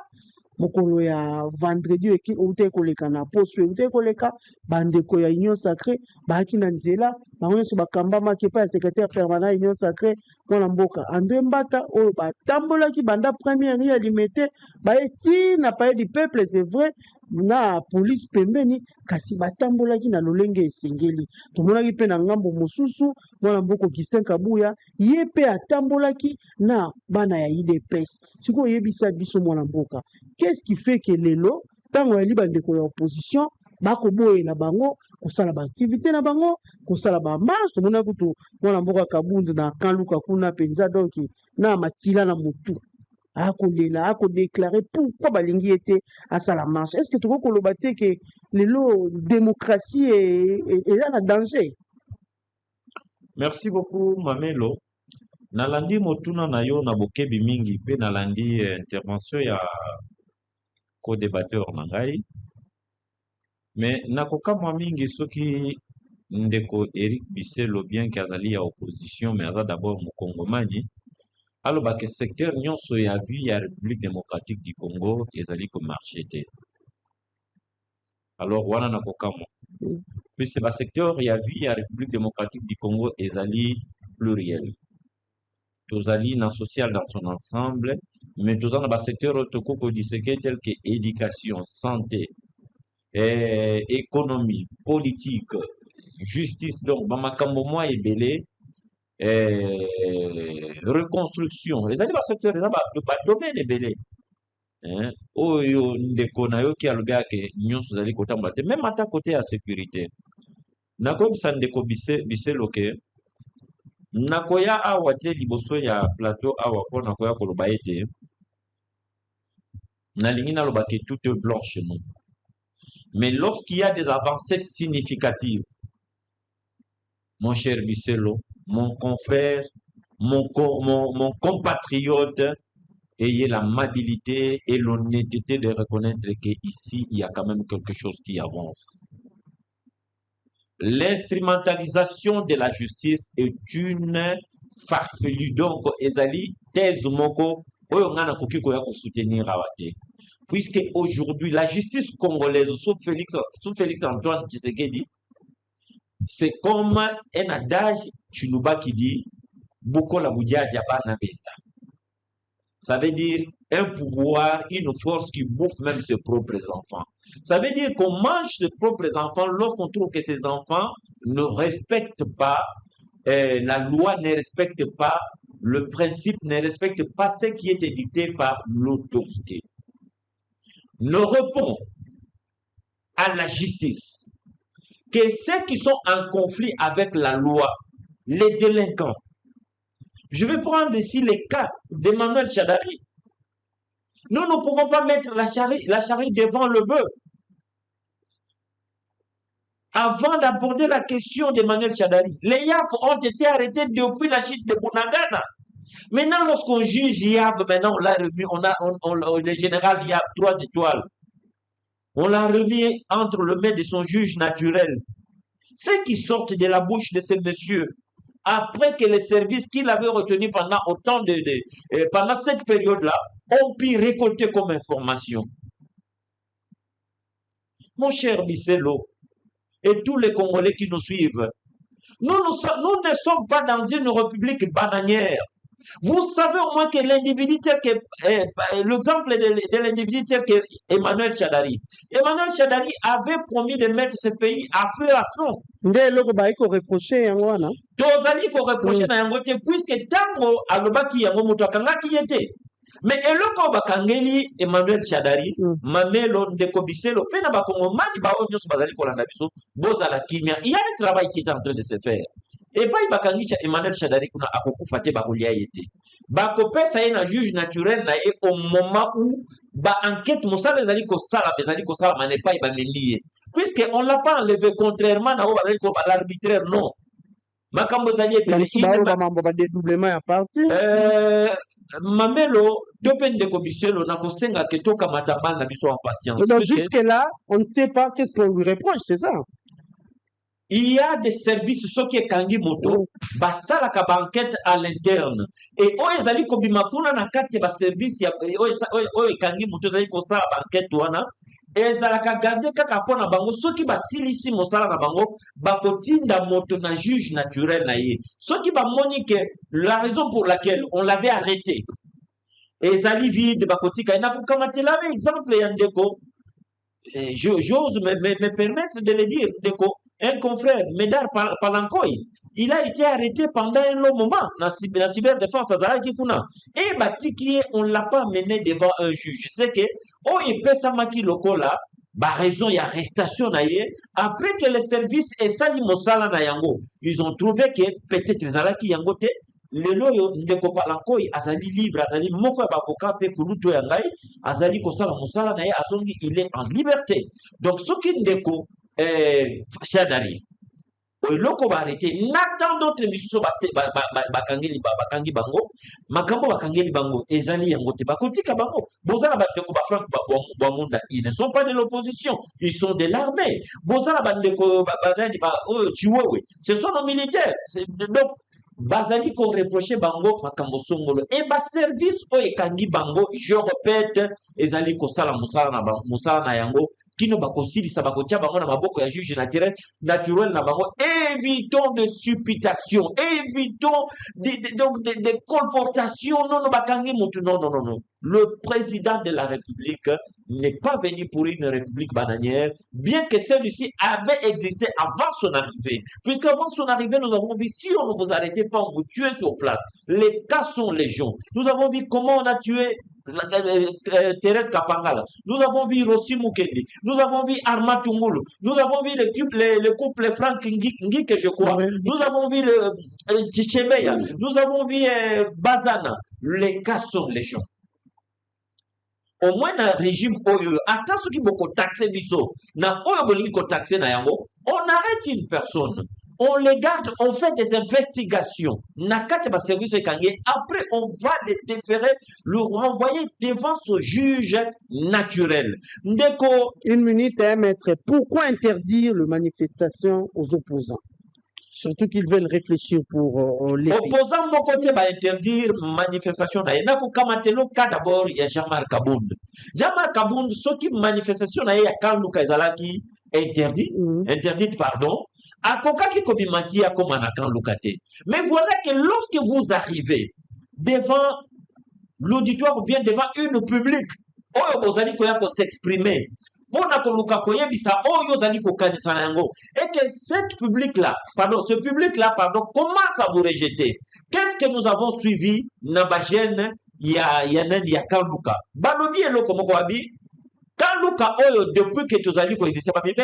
mokolo ya vendredi ute koleka na poso ute koleka bandeko ya union sacrée baaki na nzela bango nyonso bakambamaki epai ya secrétaire permanent ya union sacrée mwana mboka André Mbata oyo batambolaki banda première ya limité baye na palais du peuple, c'est vrai na police pembeni kasi batambolaki na lolenge esengeli tomonaki pe na ngambo mosusu mwana mboko Kistin Kabuya ye pe atambolaki na bana ya IDPS siko yebisa biso mwana mboka. Qu'est-ce qui fait que lelo tango ya libandeko ya opposition bakoboyela bango kosala baaktivité na bango kosala bamarche tomona kutu mwana mboka Kabundu na kanluka kuna penza donc na makila na mutu akolela akodéclarer pourquoi balingi ete asala marche. Est-ce que tu koloba te que lelo démocratie est là en danger? Merci beaucoup Mamelo. Nalandi motuna na yo na bokebi mingi pe nalandi intervention ya co-débatteur na ngai. Mais nakoka mwa mingi soki ndeko Eric Biselo bien kazali ya opposition mais aza d'abord mukongomani. Alors que secteur nyonso ya vie ya République démocratique du Congo ezali ko marché te. Alors wana nakoka mwa. Puis c'est ba secteur ya vie ya République démocratique du Congo ezali pluriel. Tozali na social dans son ensemble, mais tozana ba secteur otokoko diseke tel que éducation, santé, économie, politique, justice, donc bamakambo mwa ebele reconstruction. Les alliés secteur les domaine ebele. Oyo ndeko na yo ki aloba ke nyonso zali kotambola te même ata côté ya sécurité. Nakobisa ndeko Biselo ke nakoya awa te liboso ya plateau awa po nakoya koloba ete nalingi naloba ke tout est blanc chez nous. Mais lorsqu'il y a des avancées significatives mon cher Bisselo, mon confrère, mon compatriote, ayez l'amabilité et l'honnêteté de reconnaître qu'ici, il y a quand même quelque chose qui avance. L'instrumentalisation de la justice est une farfelue. Donc, ezali thèse moko oyo ngana koki koya ko soutenir awate. Puisque aujourd'hui, la justice congolaise sous Félix Antoine Tshisekedi, c'est comme un adage Chinuba qui dit Bukola Boudia Diabana Benda. Ça veut dire un pouvoir, une force qui bouffe même ses propres enfants. Ça veut dire qu'on mange ses propres enfants lorsqu'on trouve que ces enfants ne respectent pas la loi, ne respecte pas le principe, ne respecte pas ce qui est dicté par l'autorité. Ne répond à la justice que ceux qui sont en conflit avec la loi, les délinquants. Je vais prendre ici les cas d'Emmanuel Chadari. Nous ne pouvons pas mettre la charrue devant le bœuf. Avant d'aborder la question d'Emmanuel Chadari, les YAF ont été arrêtés depuis la chute de Bunagana. Maintenant, lorsqu'on juge YAF, maintenant on l'a remis, le général YAF, 3 étoiles. On l'a remis entre les mains de son juge naturel. Ceux qui sortent de la bouche de ces messieurs, après que les services qu'il avait retenus pendant pendant cette période-là, ont pu récolter comme information. Mon cher Bisselo, et tous les Congolais qui nous suivent, nous ne sommes pas dans une république bananière. Vous savez au moins que l'individu tel que, l'exemple de l'individu tel que Emmanuel Chadari. Emmanuel Chadari avait promis de mettre ce pays à feu et à sang. Tozali ko reproché na yango te puisque tango alobaki yango muto akangaki yete. Mais eloko bakangeli Emmanuel Chadari, Mamelo Ndeko Bisselo, pe na bakongomani ba onyo bazali kolanda biso, bozala kimia. Il y a un travail qui est en train de se faire. Et pas bakangisha Emmanuel Chadari kuna akokufa te bakolia yete. Bakopesa ye na juge naturel na ye au moment où ba enquête mosala ezali ko sala mané pas ba melié. Puisque on l'a pas enlevé contrairement na bazali ko ba l'arbitraire non. Makambo zali e mambo ba dédoublement ya parti. Mamelo Topen de Kobiselo na kosenga ke toka matabal na biso en patience. Donc jusque là, on ne sait pas qu'est-ce qu'on lui reproche, c'est ça. Il y a des services ceux qui kangi moto basala ka banquette à l'interne et ezali kobima kuna na kati ba service ya kangi moto ezali ko sala banquette wana ezala ka garder kaka pona bango ceux qui basilisi mosala na bango bakotinda moto na juge naturel na ye ceux qui ba moni que la raison pour laquelle on l'avait arrêté ezali vide bakotika na pour kamatela exemple ya ndeko j'ose me permettre de le dire ndeko. Un confrère, Médard Palankoy, il a été arrêté pendant un long moment dans la cyberdéfense à Zarakikuna. Et Batiki, on ne l'a pas mené devant un juge. Je sais que, il peut s'amaki lokola, raison, il y a arrestation naïe. Après que les services et Sali Mosala na yango, ils ont trouvé que peut-être Zaraki yangote, le loyo ndeko Palankoy, azali libre, azali moko avocat pe kuluto yangai, azali kosala Mosala naïe, azongi, il est en liberté. Donc, ce qui ndeko, Chadari. Loko ba arrêté. N'attend d'autres missions bakangi bango. Makambo bakangeli bango. Ezali yango te bakotika bango. Bozala bandeko ba Frank Bamunda. Ils ne sont pas de l'opposition. Ils sont de l'armée. Bozala bandeko Chiwewe. Ce sont nos militaires. Donc, bazali ko reprocher bango makambo songolo. Et ba service o ekangi bango. Je répète. Ezali ko sala musala na yango. Kino bakosili sa bakotia bango na maboko ya juge naturel na bango. Évitons de supputation, évitons des colportations. Non, bakangi mutu, non. Le président de la République n'est pas venu pour une république bananière, bien que celui-ci avait existé avant son arrivée. Puisqu'avant son arrivée, nous avons vu, si on ne vous arrêtait pas, on vous tuait sur place. Les cas sont légion. Nous avons vu comment on a tué Thérèse Kapangala. Nous avons vu Rossi Mukendi. Nous avons vu Arma Tungulu. Nous avons vu le couple Frank Ngi que je crois. Nous avons vu le Chichemeya. Nous avons vu Bazana. Les cas sont légion. Au moins dans le régime oyo, attends ce qui beaucoup taxé biso, na oyo bolingi ko taxé na yango, on arrête une personne, on les garde, on fait des investigations. Service après, on va les déférer, le renvoyer devant ce juge naturel. Ndeko, 1 minute, maître. Pourquoi interdire la manifestation aux opposants? Surtout qu'ils veulent réfléchir pour les opposants, mon côté, va interdire manifestation. Il y a cas d'abord, il y a Jean-Marc Abound. Jean-Marc Abound, ce qui manifestation, il y a quand Lucas Zalaki interdite, pardon, à Koka qui comimati à comme un Lucate. Mais voilà que lorsque vous arrivez devant l'auditoire ou bien devant une publique, vous allez s'exprimer. Et que ce public-là, commence à vous rejeter. Qu'est-ce que nous avons suivi? Nabagène, il y a Kanluka. Balobi et le Komokoabi. Kanluka, depuis que tu as dit qu'il existait, depuis que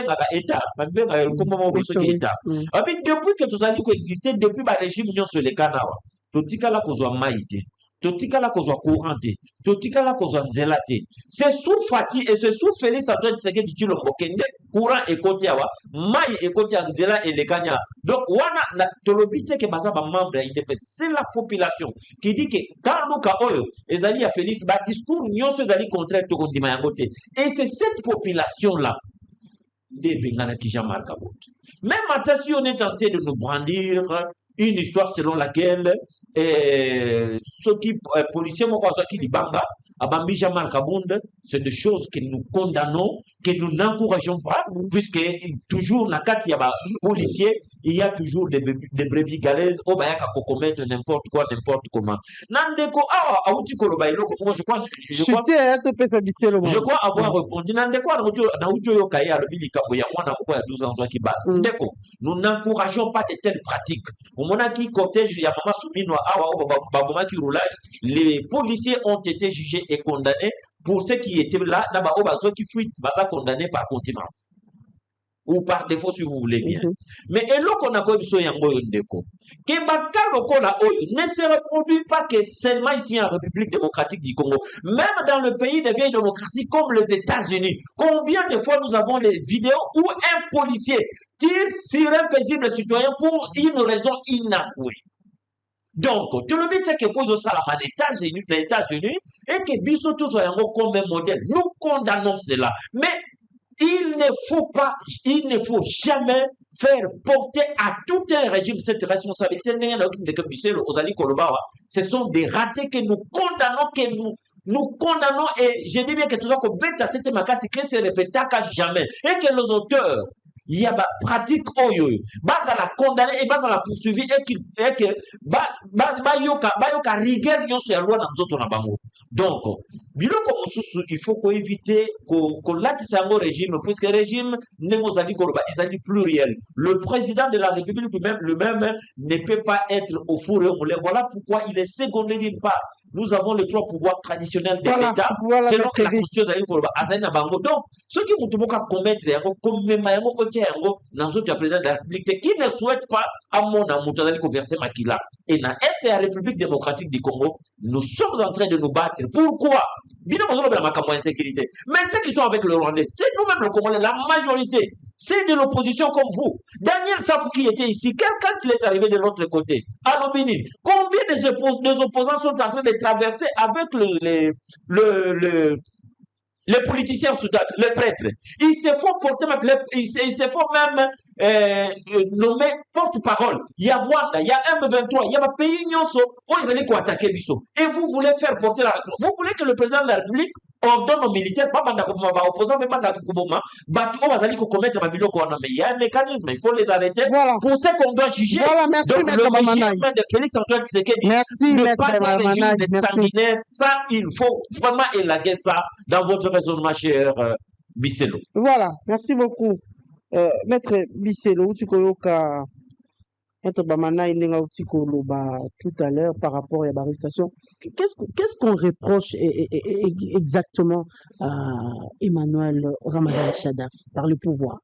tu as dit qu'il existait, depuis le régime Union sur les Kanawa, tout le monde a maïté. Totikala kozwa courante, totikala kozwa nzelate. C'est sous Fati et c'est sous Félix Antoine Tshisekedi Tshilombo kende courant et côté awa, mai et côté nzela et les Kanya. Donc wana na tolobite ke baza ba membre IDP, c'est la population qui dit que quand Luka oyo ezali ya Félix ba discours nyonso ezali contraire to kondima yango te. Et c'est cette population là de Bengana qui Jean-Marc Abound. Même maintenant si on est tenté de nous brandir une histoire selon laquelle ceux qui policiers qui libanga Abambi Jean-Marc Abound, c'est des choses que nous condamnons, que nous n'encourageons pas, puisque toujours dans il y a policiers, il y a toujours des brebis galaises, au bayaka pour commettre n'importe quoi, n'importe comment. Nandeko je crois avoir répondu. Nandeko Ndeko, nous n'encourageons pas de telles pratiques. Au moment qui cortège, il y a Mama Soumino, les policiers ont été jugés et condamnés pour ceux qui étaient là, ceux qui fuient, condamnés par contumace. Ou par défaut, si vous voulez bien. Mais et là qu'on a comme ça, Ndeko, que ne se reproduit pas que seulement ici en République démocratique du Congo, même dans le pays de vieilles démocraties comme les États-Unis. Combien de fois nous avons les vidéos où un policier tire sur un paisible citoyen pour une raison inavouée. Donc, tout le but c'est que pour ça les États-Unis et que Bissot tous soient comme un modèle. Nous condamnons cela. Mais il ne faut jamais faire porter à tout un régime cette responsabilité. Ce sont des ratés que nous condamnons, et je dis bien que tout ça, cette makasi que se répéta qu'à jamais, et que les auteurs, il y a pratique oyo, bas à la condamner et bas à la poursuivre et que yoka rigueur yon sur la loi dans d'autres nabango. Donc, il faut qu'on éviter qu'on latisse un régime, puisque le régime n'est pluriel. Le président de la République lui-même ne peut pas être au four et au moulin. Voilà pourquoi il est secondé d'une part. Nous avons les 3 pouvoirs traditionnels de l'État, selon la constitution de donc, ceux qui vont commettre, comme même dans le président de la République, qui ne souhaitent pas à mon amour verser Makila. Et dans la République démocratique du Congo, nous sommes en train de nous battre. Pourquoi? Mais ceux qui sont avec le Rwandais, c'est nous-mêmes le Congolais, la majorité, c'est de l'opposition comme vous. Daniel Safou qui était ici, quand il est arrivé de l'autre côté, à Lobini, combien des opposants sont en train de traverser avec les politiciens soudanais, les prêtres, ils se font porter, ils se font même nommer porte-parole. Il y a Rwanda, il y a M23, il y a un pays où ils allaient attaquer Bissot. Et vous voulez faire porter la république. Vous voulez que le président de la République ordonne aux militaires, pas opposants, mais il y a un mécanisme, il faut les arrêter. Voilà. Pour ce qu'on doit juger. Voilà, merci, donc, le régime de Félix Antoine Tshisekedi ne pas un régime de sanguinaire. Ça, il faut vraiment élaguer ça dans votre raisonnement, cher Bisselo. Voilà, merci beaucoup. Maître Bisselo, tu connais Maître Bamana tout à l'heure par rapport à l'arrestation. Qu'est-ce qu'on reproche exactement à Emmanuel Ramadan Shada par le pouvoir?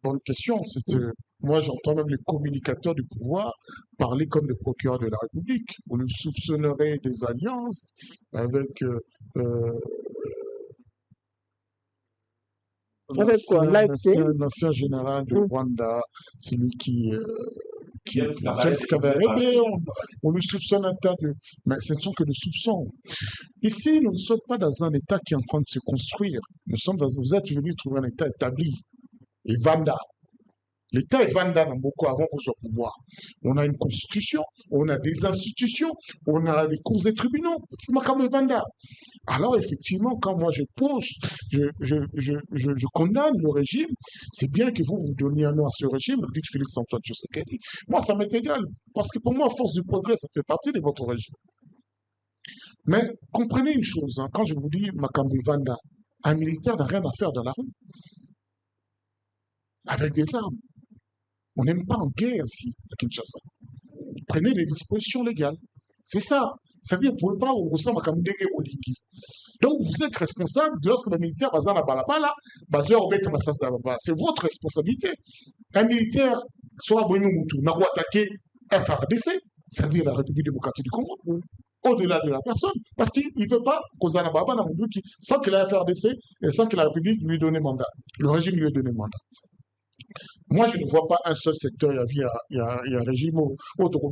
Bonne question. Moi, j'entends même les communicateurs du pouvoir parler comme des procureurs de la République. On nous soupçonnerait des alliances avec l'ancien général de Rwanda, celui qui James Kabarebe, on lui soupçonne un tas de... Mais ce ne sont que des soupçons. Ici, nous ne sommes pas dans un État qui est en train de se construire. Vous êtes venus trouver un État établi. Et Vanda. L'État est Vanda dans beaucoup avant qu'on soit au pouvoir. On a une constitution, on a des institutions, on a des cours et tribunaux. C'est Makam Vanda. Alors effectivement, quand moi je pose, je condamne le régime, c'est bien que vous donniez un nom à ce régime, vous dites Félix-Antoine Tshisekedi. Moi, ça m'est égal, parce que pour moi, force du progrès, ça fait partie de votre régime. Mais comprenez une chose, hein, quand je vous dis Makam Vanda, un militaire n'a rien à faire dans la rue. Avec des armes. On n'aime pas en guerre ici, à Kinshasa. Prenez les dispositions légales. C'est ça. Ça veut dire, vous ne pouvez pas vous ressemble à Kamudenge Oligi. Donc, vous êtes responsable de lorsque le militaire va dans la balabala, c'est votre responsabilité. Un militaire soit Boimoutou, n'a pas attaqué FRDC, c'est-à-dire la République démocratique du Congo, au-delà de la personne, parce qu'il ne peut pas causer un baba sans que la FRDC et sans que la République lui donne mandat. Le régime lui ait donné mandat. Moi, je ne vois pas un seul secteur, il y a un régime où beaucoup.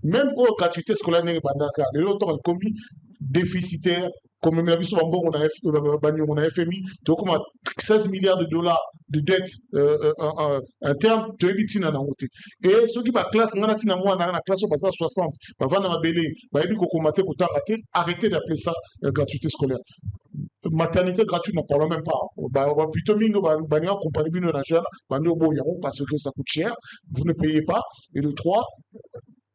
Même au gratuité scolaire, on a commis déficitaire, comme on a vu sur on a FMI, tu as 16 milliards de dollars de dettes internes, tu as évité dans la route. Et ceux qui ont classe, on a la classe au 60, arrêtez d'appeler ça gratuité scolaire. Maternité gratuite, n'en parlons même pas. Plutôt, parce que ça coûte cher, vous ne payez pas. Et de 3,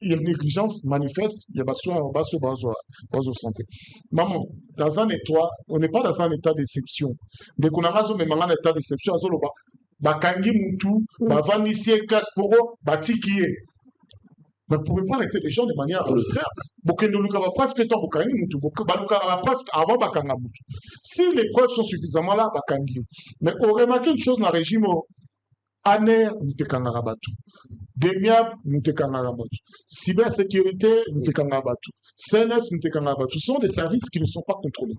il y a une négligence manifeste, il y a besoin de santé. Maman, dans un état, on n'est pas dans un état d'exception. Dès qu'on a un état d'exception, Bakangi Moutou, Bavanisie Kasporo, Batikie. Mais vous ne pouvez pas arrêter les gens de manière arbitraire. Si les preuves sont suffisamment là, mais on remarque une chose dans le régime, ANER, nous te kangarabatu. DEMIAB, nous te kangarabatu. Cybersécurité, nous te kangarabatu. CNS, nous te kangarabatu. Ce sont des services qui ne sont pas contrôlés.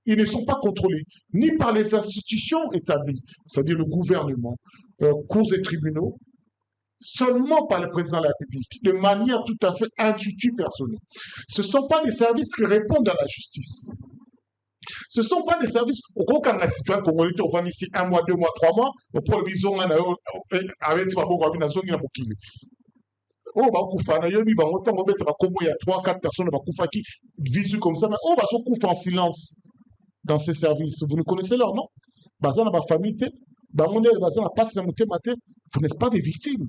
Ils ne sont pas contrôlés ni par les institutions établies, c'est-à-dire le gouvernement, cours et tribunaux, seulement par le président de la République, de manière tout à fait intuitive personnelle. Ce ne sont pas des services qui répondent à la justice. Ce ne sont pas des services. Aucun citoyen congolais qui va ici 1 mois, 2 mois, 3 mois, pour le bison, avec il y a 3, 4 personnes qui vivent comme ça, mais on va se couper en silence dans ces services. Vous ne connaissez leur nom? Vous n'êtes pas des victimes.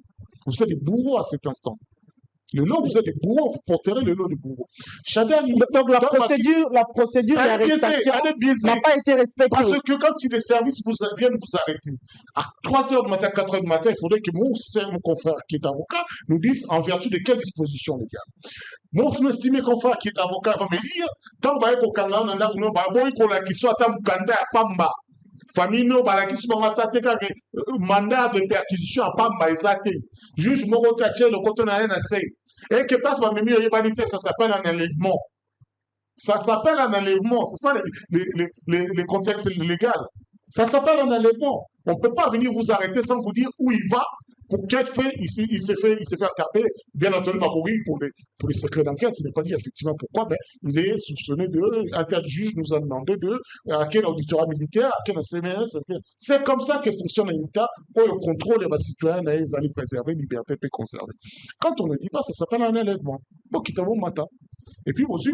Vous êtes des bourreaux à cet instant. Le lot, vous êtes des bourreaux, vous porterez le lot de bourreaux. Donc la procédure d'arrestation n'a pas été respectée. Parce que quand les services viennent vous arrêter, à 3h du matin, 4h du matin, il faudrait que mon confrère qui est avocat nous dise en vertu de quelle disposition légale. Mon estimé confrère qui est avocat va me dire, tant que vous avez famille no balaki subanga mandat de perquisition à Pamba ezate juge moko taché le côté na NSA et que passe ma mimi yébalité, ça s'appelle un enlèvement. Ça s'appelle un enlèvement, c'est ça les contextes légaux. Ça s'appelle un enlèvement. On ne peut pas venir vous arrêter sans vous dire où il va, pour quel fait il s'est fait attraper. Bien entendu, pour les secrets d'enquête, il n'est pas dit effectivement pourquoi, mais il est soupçonné un tel juge nous a demandé à quel auditorat militaire, à quel CMS. C'est comme ça que fonctionne l'État, où le contrôle des citoyens ils allaient préserver, liberté peut conserver. Quand on ne dit pas, ça s'appelle un enlèvement. Bon, qui t'avons matin. Et puis, aussi,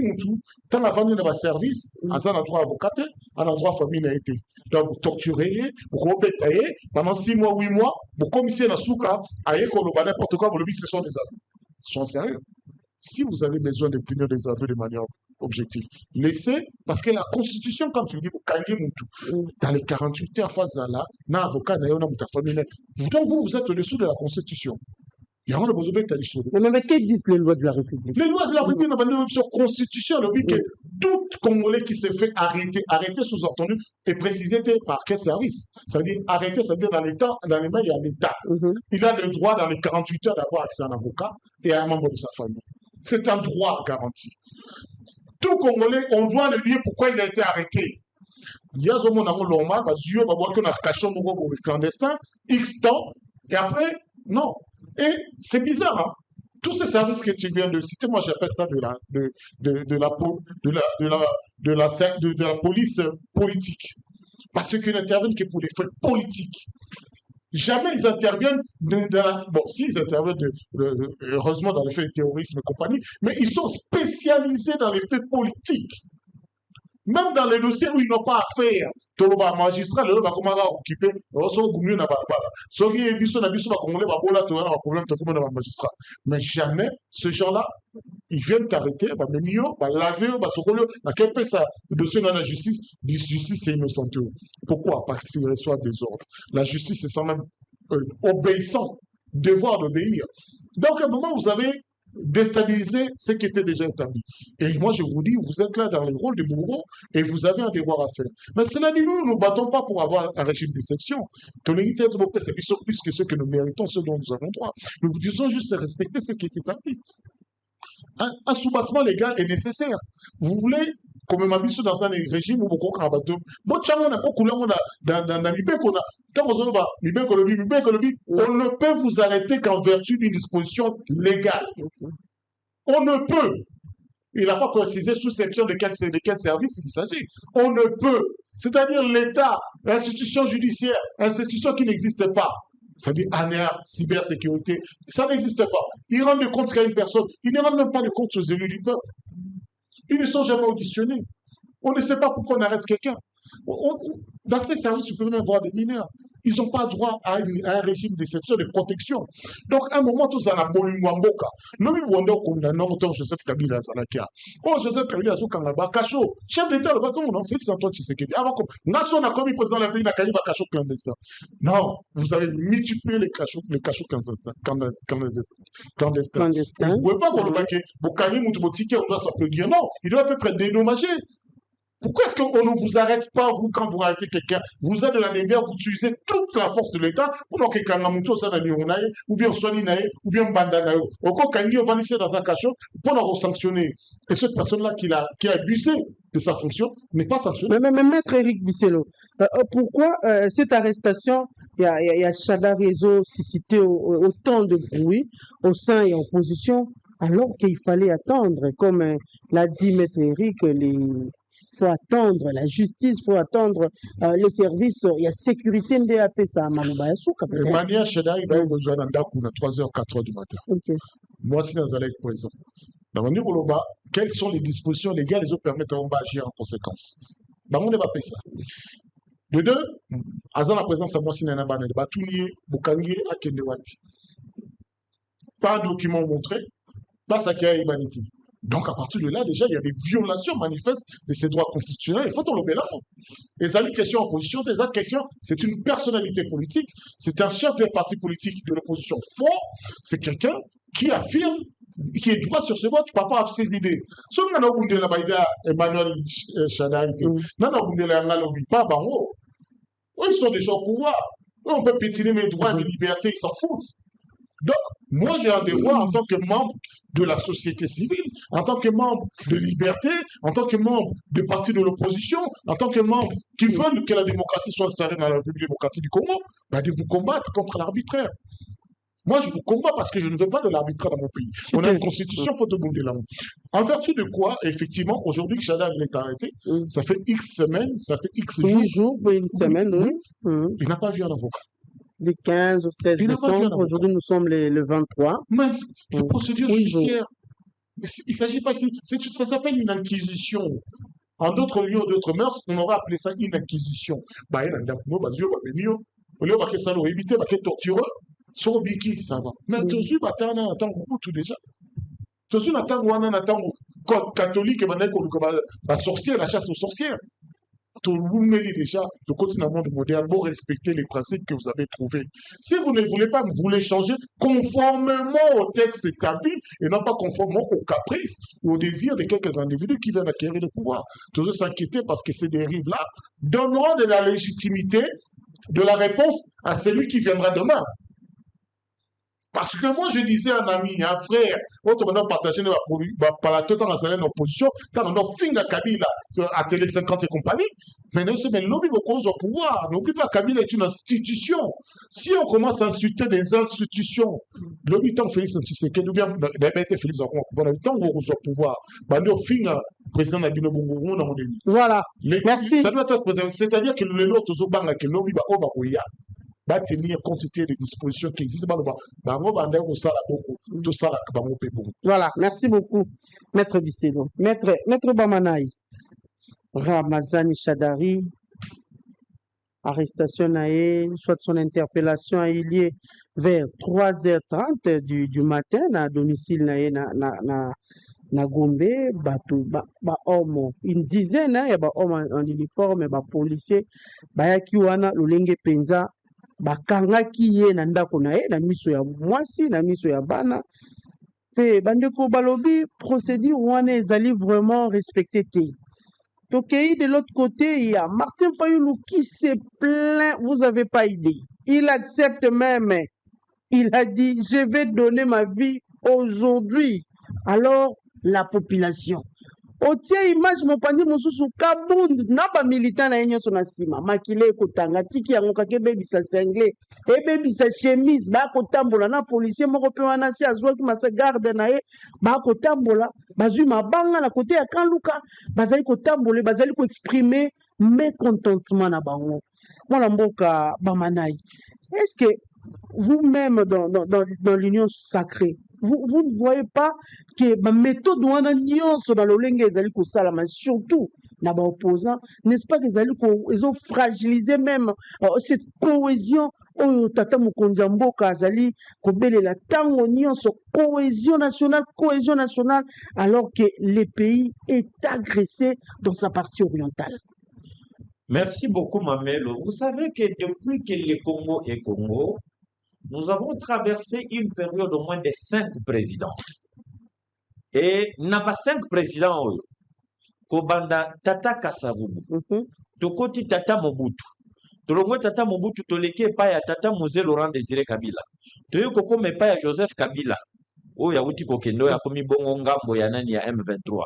tant la famille n'a service, à un endroit avocaté, à un endroit famille n'a été. Donc, vous torturez, vous rebêtez, pendant 6 mois, 8 mois, vous commissiez la souka, aïe, qu'on le n'importe quoi, vous le dites, ce sont des aveux. Soyons sérieux. Si vous avez besoin d'obtenir des aveux de manière objective, laissez, parce que la Constitution, quand tu dis, dans les 48 heures, face à là, n'a avocat, n'a ta famille. Donc, vous êtes au-dessous de la Constitution. Il y a un besoin de mais qu'est-ce que disent les lois de la République? Les lois de la République n'ont pas de constitution. Le but que tout Congolais qui s'est fait arrêter sous-entendu est précisé par quel service. Ça veut dire arrêter, ça veut dire dans les mains, il y a l'État. Il a le droit dans les 48 heures d'avoir accès à un avocat et à un membre de sa famille. C'est un droit garanti. Tout Congolais, on doit le dire pourquoi il a été arrêté. Il y a un moment où l'on a caché un clandestin, X temps, et après, Non. Et c'est bizarre, hein. Tous ces services que tu viens de citer, moi j'appelle ça de la police politique. Parce qu'ils n'interviennent que pour des faits politiques. Jamais ils interviennent bon, si ils interviennent heureusement dans les faits de terrorisme et compagnie, mais ils sont spécialisés dans les faits politiques. Même dans les dossiers où ils n'ont pas à faire, toloba magistrat, le va comment occuper, so gumio na balabala. So qui est biso na biso va congolais va bola to un problème to comme na magistrat. Mais jamais ce gens-là, ils viennent t'arrêter, va mieux, va laver, va sokolo, na quel fait ça dossier dans la justice c'est innocent. Pourquoi? Parce qu'ils reçoivent des ordres. La justice c'est sans même obéissant, devoir d'obéir. Donc à un moment vous avez déstabiliser ce qui était déjà établi. Et moi, je vous dis, vous êtes là dans le rôle de bourreau et vous avez un devoir à faire. Mais cela dit, nous ne nous battons pas pour avoir un régime d'exception. C'est plus que ce que nous méritons, ce dont nous avons droit. Nous vous disons juste de respecter ce qui est établi. Un soubassement légal est nécessaire. Vous voulez comme ma mission dans un régime où beaucoup de bateau. Bon, on a beaucoup dans on ne peut vous arrêter qu'en vertu d'une disposition légale. On ne peut. Il n'a pas précisé sous exception de quel service il s'agit. On ne peut. C'est-à-dire l'État, l'institution judiciaire, institution qui n'existe pas. C'est-à-dire ANEA, cybersécurité, ça n'existe pas. Ils rendent compte qu'à une personne, ils ne rendent même pas de compte aux élus du peuple. Ils ne sont jamais auditionnés. On ne sait pas pourquoi on arrête quelqu'un. Dans ces services, vous pouvez même voir des mineurs. Ils n'ont pas droit à un régime d'exception, de protection. Donc, à un moment, tout ça, la Bolingwamboka. Nous, Joseph Kabila Zalakia. Oh, Joseph Kabila Zokangaba, Kacho. Chef d'État, le comme on a fait, c'est Antoine Tshisekedi. Avant que Nation a commis président de la pays, n'a qu'à y Kacho clandestin. Non, vous avez multiplié les cachos clandestins. Vous ne pouvez pas voir le paquet. Vous gagnez mon ticket, on doit s'applaudir. Non, il doit être dédommagé. Pourquoi est-ce qu'on ne vous arrête pas, vous, quand vous arrêtez quelqu'un? Vous êtes de la débière, vous utilisez toute la force de l'État pour que Kangamuto soit dans l'Iranaï, ou bien Solinaï, ou bien Bandanaï. Au cas où Kangi va laisser dans un cachot pour le sanctionner. Et cette personne-là qui a abusé de sa fonction n'est pas sanctionnée. Mais Maître Éric Bisselo, pourquoi cette arrestation, il y a Chada Réseau suscité autant de bruit au sein et en opposition, alors qu'il fallait attendre, comme l'a dit Maître Éric, il faut attendre la justice, il faut attendre les services, il y a sécurité NDAP, ça a Malouba Yasouka. Mania Cheda, il va y avoir un dakou à 3h, 4h du matin. Moi, si nous allons être présents. Dans mon niveau, quelles sont les dispositions légales qui permettent d'agir en conséquence? Dans mon débat, ça. De deux, à la présence à moi, si nous avons un Batounier, Boukangier, à Kendewapi. Pas de document montré, pas ça qui a humanité. Donc, à partir de là, déjà, il y a des violations manifestes de ces droits constitutionnels. Il faut en lever là. Les amis, question opposition, des autres questions, c'est une personnalité politique, c'est un chef de parti politique de l'opposition fort, c'est quelqu'un qui affirme, qui est droit sur ce vote par rapport à ses idées. Si on a un la baïda Emmanuel Chada, on a un pas bango. Ils sont déjà au pouvoir. On peut pétiner mes droits et mes libertés, ils s'en foutent. Donc, moi, j'ai un devoir en tant que membre de la société civile, en tant que membre de Liberté, en tant que membre du parti de l'opposition, en tant que membre qui veulent que la démocratie soit installée dans la République démocratique du Congo, de vous combattre contre l'arbitraire. Moi, je vous combats parce que je ne veux pas de l'arbitraire dans mon pays. On a une constitution, il faut te bouger là. En vertu de quoi, effectivement, aujourd'hui que Chada est arrêté, ça fait X semaines, ça fait X jours. Une semaine, oui. Il n'a pas vu un avocat. Le 15 ou 16 décembre, aujourd'hui nous sommes le 23. Mais les procédures judiciaires, il ne s'agit pas ici, ça s'appelle une inquisition. En d'autres lieux, d'autres mœurs, on aurait appelé ça une inquisition. Ça va. Mais tu attends tout déjà. Tu attends catholique et sorcière, la chasse aux sorcières. Vous mêlez déjà le continent moderne pour respecter les principes que vous avez trouvés. Si vous ne voulez pas, vous voulez changer conformément au texte établi et non pas conformément aux caprices ou aux désirs de quelques individus qui viennent acquérir le pouvoir. Toujours s'inquiéter parce que ces dérives-là donneront de la légitimité de la réponse à celui qui viendra demain. Parce que moi, je disais à un ami, un frère, on a partagé par la tête en opposition, quand on a fini à Kabila, à Télé 50 et compagnie, mais nous sommes lobby au pouvoir. N'oublie pas, Kabila est une institution. Si on commence à insulter des institutions, lobby tant Félix Tshisekedi, ou bien Félix Antoine, voilà, tant au pouvoir, au fin, président Nabino Bongo, on a mon ami. Voilà. Merci. Ça doit être présent. C'est-à-dire que le lot, aux banques, que lobby, va tenir compte des dispositions qui existent. Voilà, merci beaucoup, Maître Bisselo. Maître Bamanaï, Ramazani Chadari, arrestation soit son interpellation a eu lieu vers 3h30 du matin à domicile na Gombe, une dizaine ya ba homme en uniforme, ba policier, ba yaki wana lolenge penza bakangaki ye na ndako na ye na miso ya mwasi na miso ya bana pe bandeko balobi procédure wana ezali vraiment respecté te. Donc de l'autre côté il y a Martin Fayulu qui se plaint, vous avez pas idée, il accepte même, il a dit je vais donner ma vie aujourd'hui. Alors la population otie image mopandi mosusu kabund na ba militant na yenyo sona sima makile kotanga tiki yango kake bebisa sengle ebebisa chemise ba kotambola na policier moko pe wana si azwaki masa garde na ye ba kotambola bazui mabanga na côté ya Kanluka bazali kotambola bazali ko exprimer mécontentement na bango mwana mboka Bamanaï. Est-ce que vous-même dans l'union sacrée, vous ne voyez pas que ma méthode dans le langue surtout na ba opposants, n'est-ce pas qu'ils ont fragilisé même cette cohésion oyo tata mokonzi ya mboka azali kobelela tango nyonso cohésion nationale alors que le pays est agressé dans sa partie orientale. Merci beaucoup Mamelo. Vous savez que depuis que le Congo est Congo, nous avons traversé une période au moins de 5 présidents. Et n'a pas 5 présidents. Kobanda Tata Kasavubu, Tokoti Tata Mobutu, Tolongo Tata Mobutu, Toleke Paya Tata Mose Laurent Désiré Kabila, Toyo Koko Mepaya Joseph Kabila, O Yawuti Kokendo ya Komi Bongo Ngambo ya nani ya M23.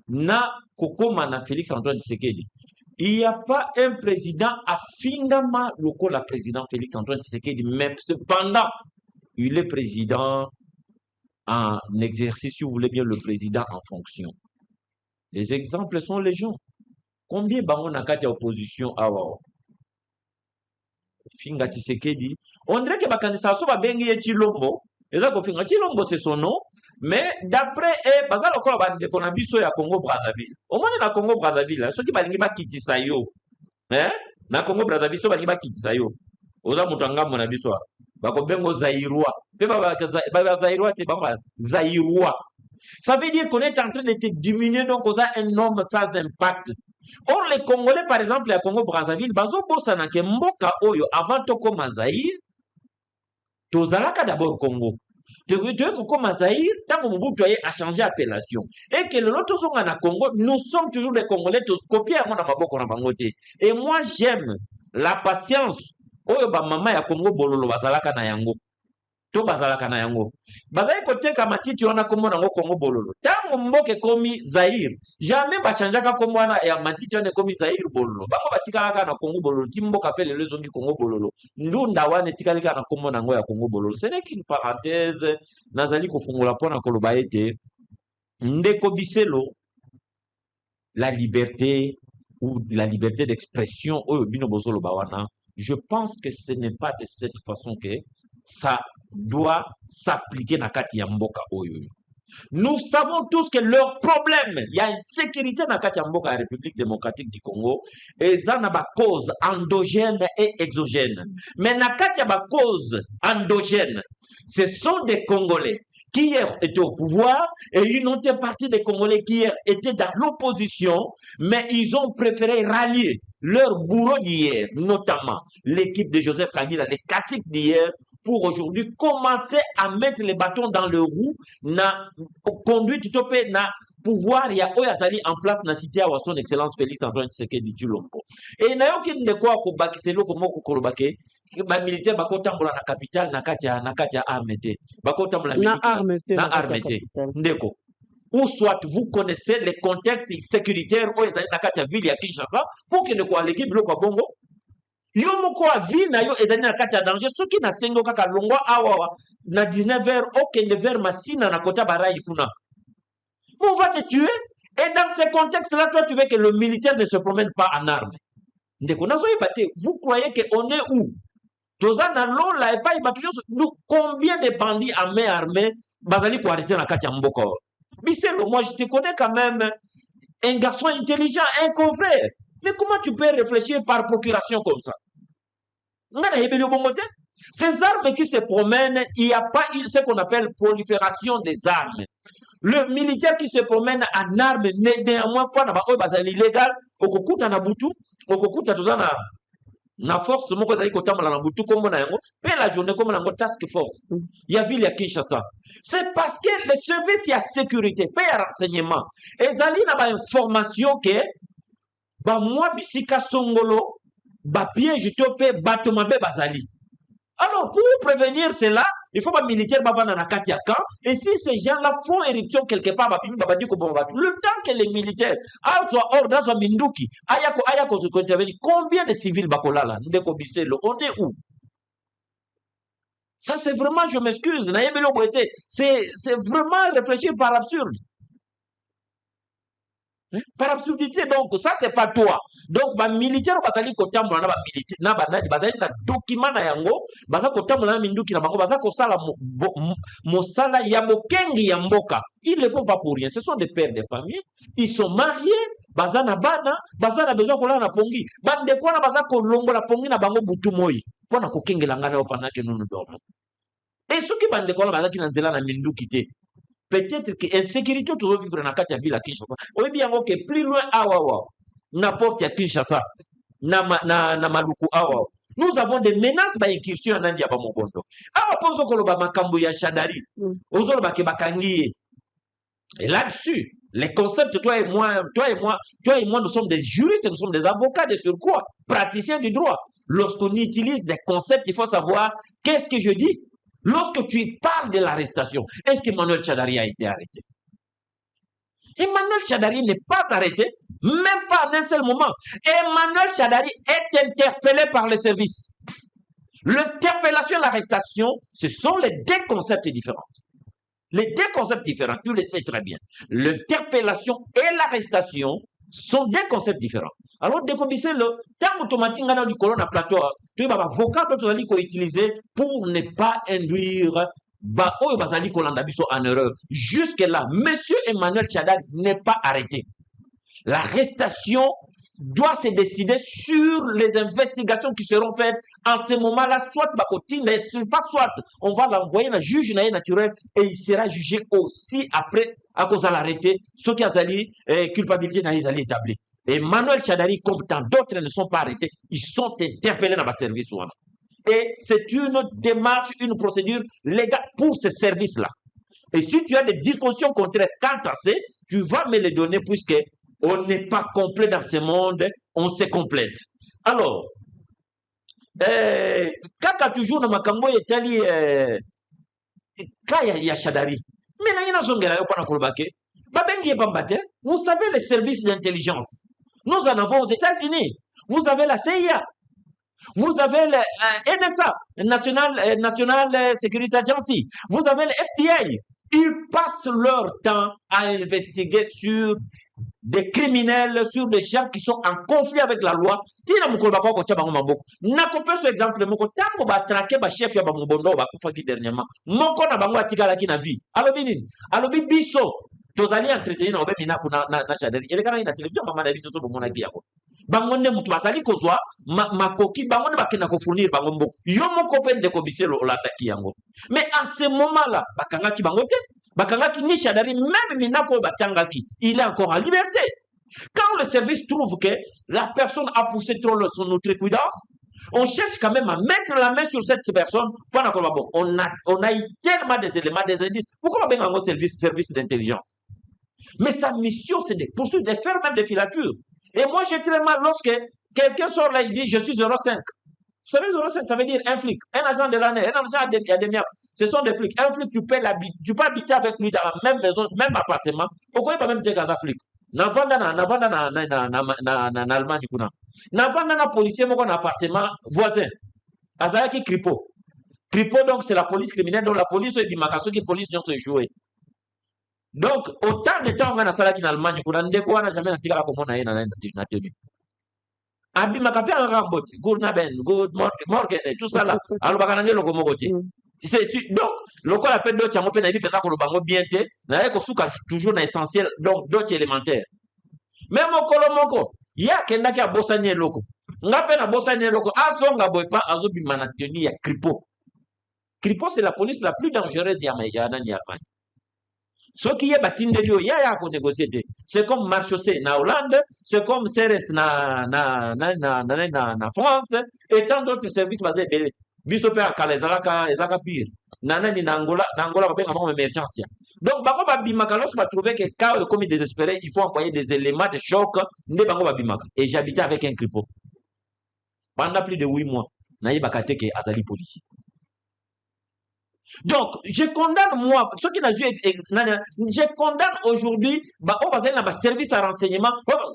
Na Koko Mana Félix Antoine Tshisekedi. Il n'y a pas un président à Fingama, le président Félix Antoine Tshisekedi, mais cependant, il est président en exercice, si vous voulez bien, le président en fonction. Les exemples sont légion. Combien on a quatre opposition à Finga Tshisekedi? On dirait que Bakanisa va bengi Chilombo. Et là, Chilombo, c'est son nom. Mais d'après, bazal encore qu'on a vu sur la Congo Brazzaville. Au moins, dans Congo Brazzaville, ceux qui balingi ba kitisayo. Hein? Na Congo Brazzaville, ceux qui balingi ba kitisayo. Oza mutanga mon abiso. Bako bengo Zaïrois. Pe ba Zaïrois te ba Zaïrois. Ça veut dire qu'on est en train de diminuer, donc on a un nombre sans impact. Or, les Congolais, par exemple, à Congo Brazzaville, bazo bossa na ke mboka oyo avant toko Zaïre, tozalaka d'abord Congo. Tu comme Zaïre, tant que Mobutu a changé d'appellation. Et que l'autre sont en Congo, nous sommes toujours des Congolais, tous copiés à mon amaboko na bangote. Et moi, j'aime la patience. Oyo ba mama ya Congo bololo bazalaka na yango. To bazalaka na yango. Bazali kote ka matiti wana komo nango Congo bololo. Tango mboke komi Zaïre, jamais ba changeaka komo wana ya matiti wana komi Zaïre bololo. Bango batikalaka na Congo bololo, timboka pele le zongi Congo bololo. Ndunda wana tikalika na komo nango ya Congo bololo. Ce n'est qu'une parenthèse, nazali kofungola pona koloba ete ndeko Biselo, la liberté ou la liberté d'expression oyo bino bozolo bawana, je pense que ce n'est pas de cette façon que ça doit s'appliquer na kati ya mboka oyo. Nous savons tous que leur problème, il y a une sécurité na kati ya mboka ya République démocratique du Congo, et ça n'a pas cause endogène et exogène. Mais na kati ya ba cause endogène, ce sont des Congolais qui hier étaient au pouvoir et une autre partie des Congolais qui hier étaient dans l'opposition, mais ils ont préféré rallier leur bourreau d'hier, notamment l'équipe de Joseph Kabila, les classiques d'hier, pour aujourd'hui commencer à mettre les bâtons dans le roue, na conduite topé, na pouvoir ya oyo azali en place na cité awa son excellence Félix Antoine Tshisekedi Tshilombo. Et nayoki ndeko akobakisa eloko moko koloba ke bamilitaire bakotambola na capitale na kati ya arme te, bakotambola na arme te, ndeko. Ou soit vous connaissez les contextes sécuritaires oyo ezali na kati ya ville ya Kinshasa pour que ndeko aleki biloko ya bongo yo moko a vie na yo ezali na kati ya danger soki na sengo kaka longwa awa na 19h okende vers Masina na kota barayi kuna. On va te tuer. Et dans ce contexte-là, toi, tu veux que le militaire ne se promène pas en armes. Vous croyez qu'on est où? Combien de bandits à main armée bazali pour arrêter la Katiamboko? Moi, je te connais quand même un garçon intelligent, un confrère. Mais comment tu peux réfléchir par procuration comme ça? Ces armes qui se promènent, il n'y a pas ce qu'on appelle prolifération des armes. Le militaire qui se promène en armes, néanmoins, pas dans illégal, au kokuta na butu, au kokuta tozana na force, moko zali kotamala na butu comme na yango, pe la journée comme na task force. Il y a ville à Kinshasa. C'est parce que le service y a sécurité, pe y a renseignement. Et zali na ba information que ba moi bisika songolo, ba piège tope batomabe bazali. Alors, pour prévenir cela, il faut que les militaires soient dans la Katiaka. Et si ces gens-là font éruption quelque part, le temps que les militaires soient hors dans un Minduki, combien de civils bakolala, on est où? Ça, c'est vraiment, je m'excuse, c'est vraiment réfléchir par absurde. Par absurdité, donc ça c'est pas toi. Donc ba militaire bazali kotambola na ba militaire na banadi bazali na document na yango baza kotambola na minduki na bango baza kosala mosala ya bokengi ya mboka. Ils le font pas pour rien. Ce sont des pères de famille. Ils sont mariés. Baza na bana, baza na besoin kola na pongi. Bande kwa na baza kolongola pongi na bango butu moi. Pona kokengela ngana pendant que nous nous dormons. Et ceux qui bande kwa na baza ki na nzela na minduki te. Peut-être que l'insécurité toujours vivre dans la ville à Kinshasa. Oui bien que plus loin awawa, n'importe à Kinshasa, na Maluku awawa. Nous avons des menaces d'incursion en India Bamobondo. Awa poso koloba makambo ya Shadari. Ozolo ba kebakangi. Et là-dessus, les concepts, toi et moi, nous sommes des juristes, nous sommes des avocats de surcroît, praticiens du droit. Lorsqu'on utilise des concepts, il faut savoir qu'est-ce que je dis. Lorsque tu parles de l'arrestation, est-ce qu'Emmanuel Shadari a été arrêté? Emmanuel Shadari n'est pas arrêté, même pas en un seul moment. Emmanuel Shadari est interpellé par le service. L'interpellation et l'arrestation, ce sont les deux concepts différents. Les deux concepts différents, tu le sais très bien. L'interpellation et l'arrestation sont deux concepts différents. Alors, décombisser le temps automatique dans le colonne à plateau, tu vas avocat utiliser pour ne pas induire en erreur. Jusque-là, monsieur Emmanuel Shadari n'est pas arrêté. L'arrestation doit se décider sur les investigations qui seront faites en ce moment-là, soit on va l'envoyer à un juge naturel et il sera jugé aussi après à cause de l'arrêté, ce qui a culpabilité n'a été établie. Et Emmanuel Shadari, comme tant d'autres, ne sont pas arrêtés, ils sont interpellés dans le service. Et c'est une démarche, une procédure légale pour ce service-là. Et si tu as des dispositions contraires quant à ça, tu vas me les donner puisque on n'est pas complet dans ce monde, on se complète. Alors, quand toujours dans ma cambo etali kaya ya Shadari. Mais là il y a zongera yo pana kolbake. Babengi bambate. Vous savez les services d'intelligence. Nous en avons aux États-Unis. Vous avez la CIA. Vous avez le NSA, National Security Agency. Vous avez le FBI. Ils passent leur temps à investiguer sur des criminels, sur des gens qui sont en conflit avec la loi. Tina mukolba kwa kocha bango maboko. Nakope ce exemple moko tango ba traquer ba chef ya ba mubondo ba kufa ki dernièrement. Moko na bango atikala ki na vie. Alobi nini? Alobi biso. Tozali entretenir na obemi na Shadari. Ele kana ina télévision mama na biso so bomona ki yako. Bango ne mutu basali kozwa makoki bango ne bakena ko fournir bango mboko. Yo moko pe ndeko biselo olanda ki yango. Mais à ce moment-là, bakanga ki bango te. Bakangaki ni Shadari, même Minapo Batangaki, il est encore en liberté. Quand le service trouve que la personne a poussé trop son outrecuidance, on cherche quand même à mettre la main sur cette personne. On a eu tellement des éléments, des indices. Pourquoi on a un service d'intelligence? Mais sa mission, c'est de poursuivre, de faire même des filatures. Et moi, j'ai très mal lorsque quelqu'un sort là, il dit, je suis 0,5. Vous savez, 0,5, ça veut dire un flic, un agent de l'année, un agent à demi-heure. Ce sont des flics. Un flic, tu peux habiter avec lui dans la même maison, même appartement. Pourquoi il va même dire qu'un flic? N'avanda na Allemagne kuna. N'avanda na policier mon appartement voisin. Azaki Kripo. Kripo donc c'est la police criminelle, donc la police est dimacation qui police non se jouer. Donc autant de temps on a ça qui en Allemagne kuna ndeko wana jamais natika la komona yena na tenu. Abi makapi en rambot, good naben, good morgen, tout ça là. Alors bakanange loko mokote. Donc le quoi appelle d'autres chango pe na bi pena ko bango bien te, na ko suka toujours na essentiel donc d'autres élémentaires. Même au kolomoko, ya kenda ki abosanye loko. Ngape na bosanye loko, azonga boy pa azobi manateni ya Kripo. Kripo c'est la police la plus dangereuse ya Allemagne. Ce qui est batindelio ya ko négocier. C'est comme Marchaussee na Hollande, c'est comme CRS na France et tant d'autres services basés de bisope akala ezaka pire. Nanani na Angola ba benga comme émergence. Donc bango ba bimaka lorsque ba trouver que cas est comme désespéré, il faut envoyer des éléments de choc nde bango ba bimaka. Et j'habitais avec un Kripo. Pendant plus de 8 mois, na yebaka te ke azali policier. Donc, je condamne moi, ceux qui n'ont je condamne aujourd'hui, on va dans service à renseignement,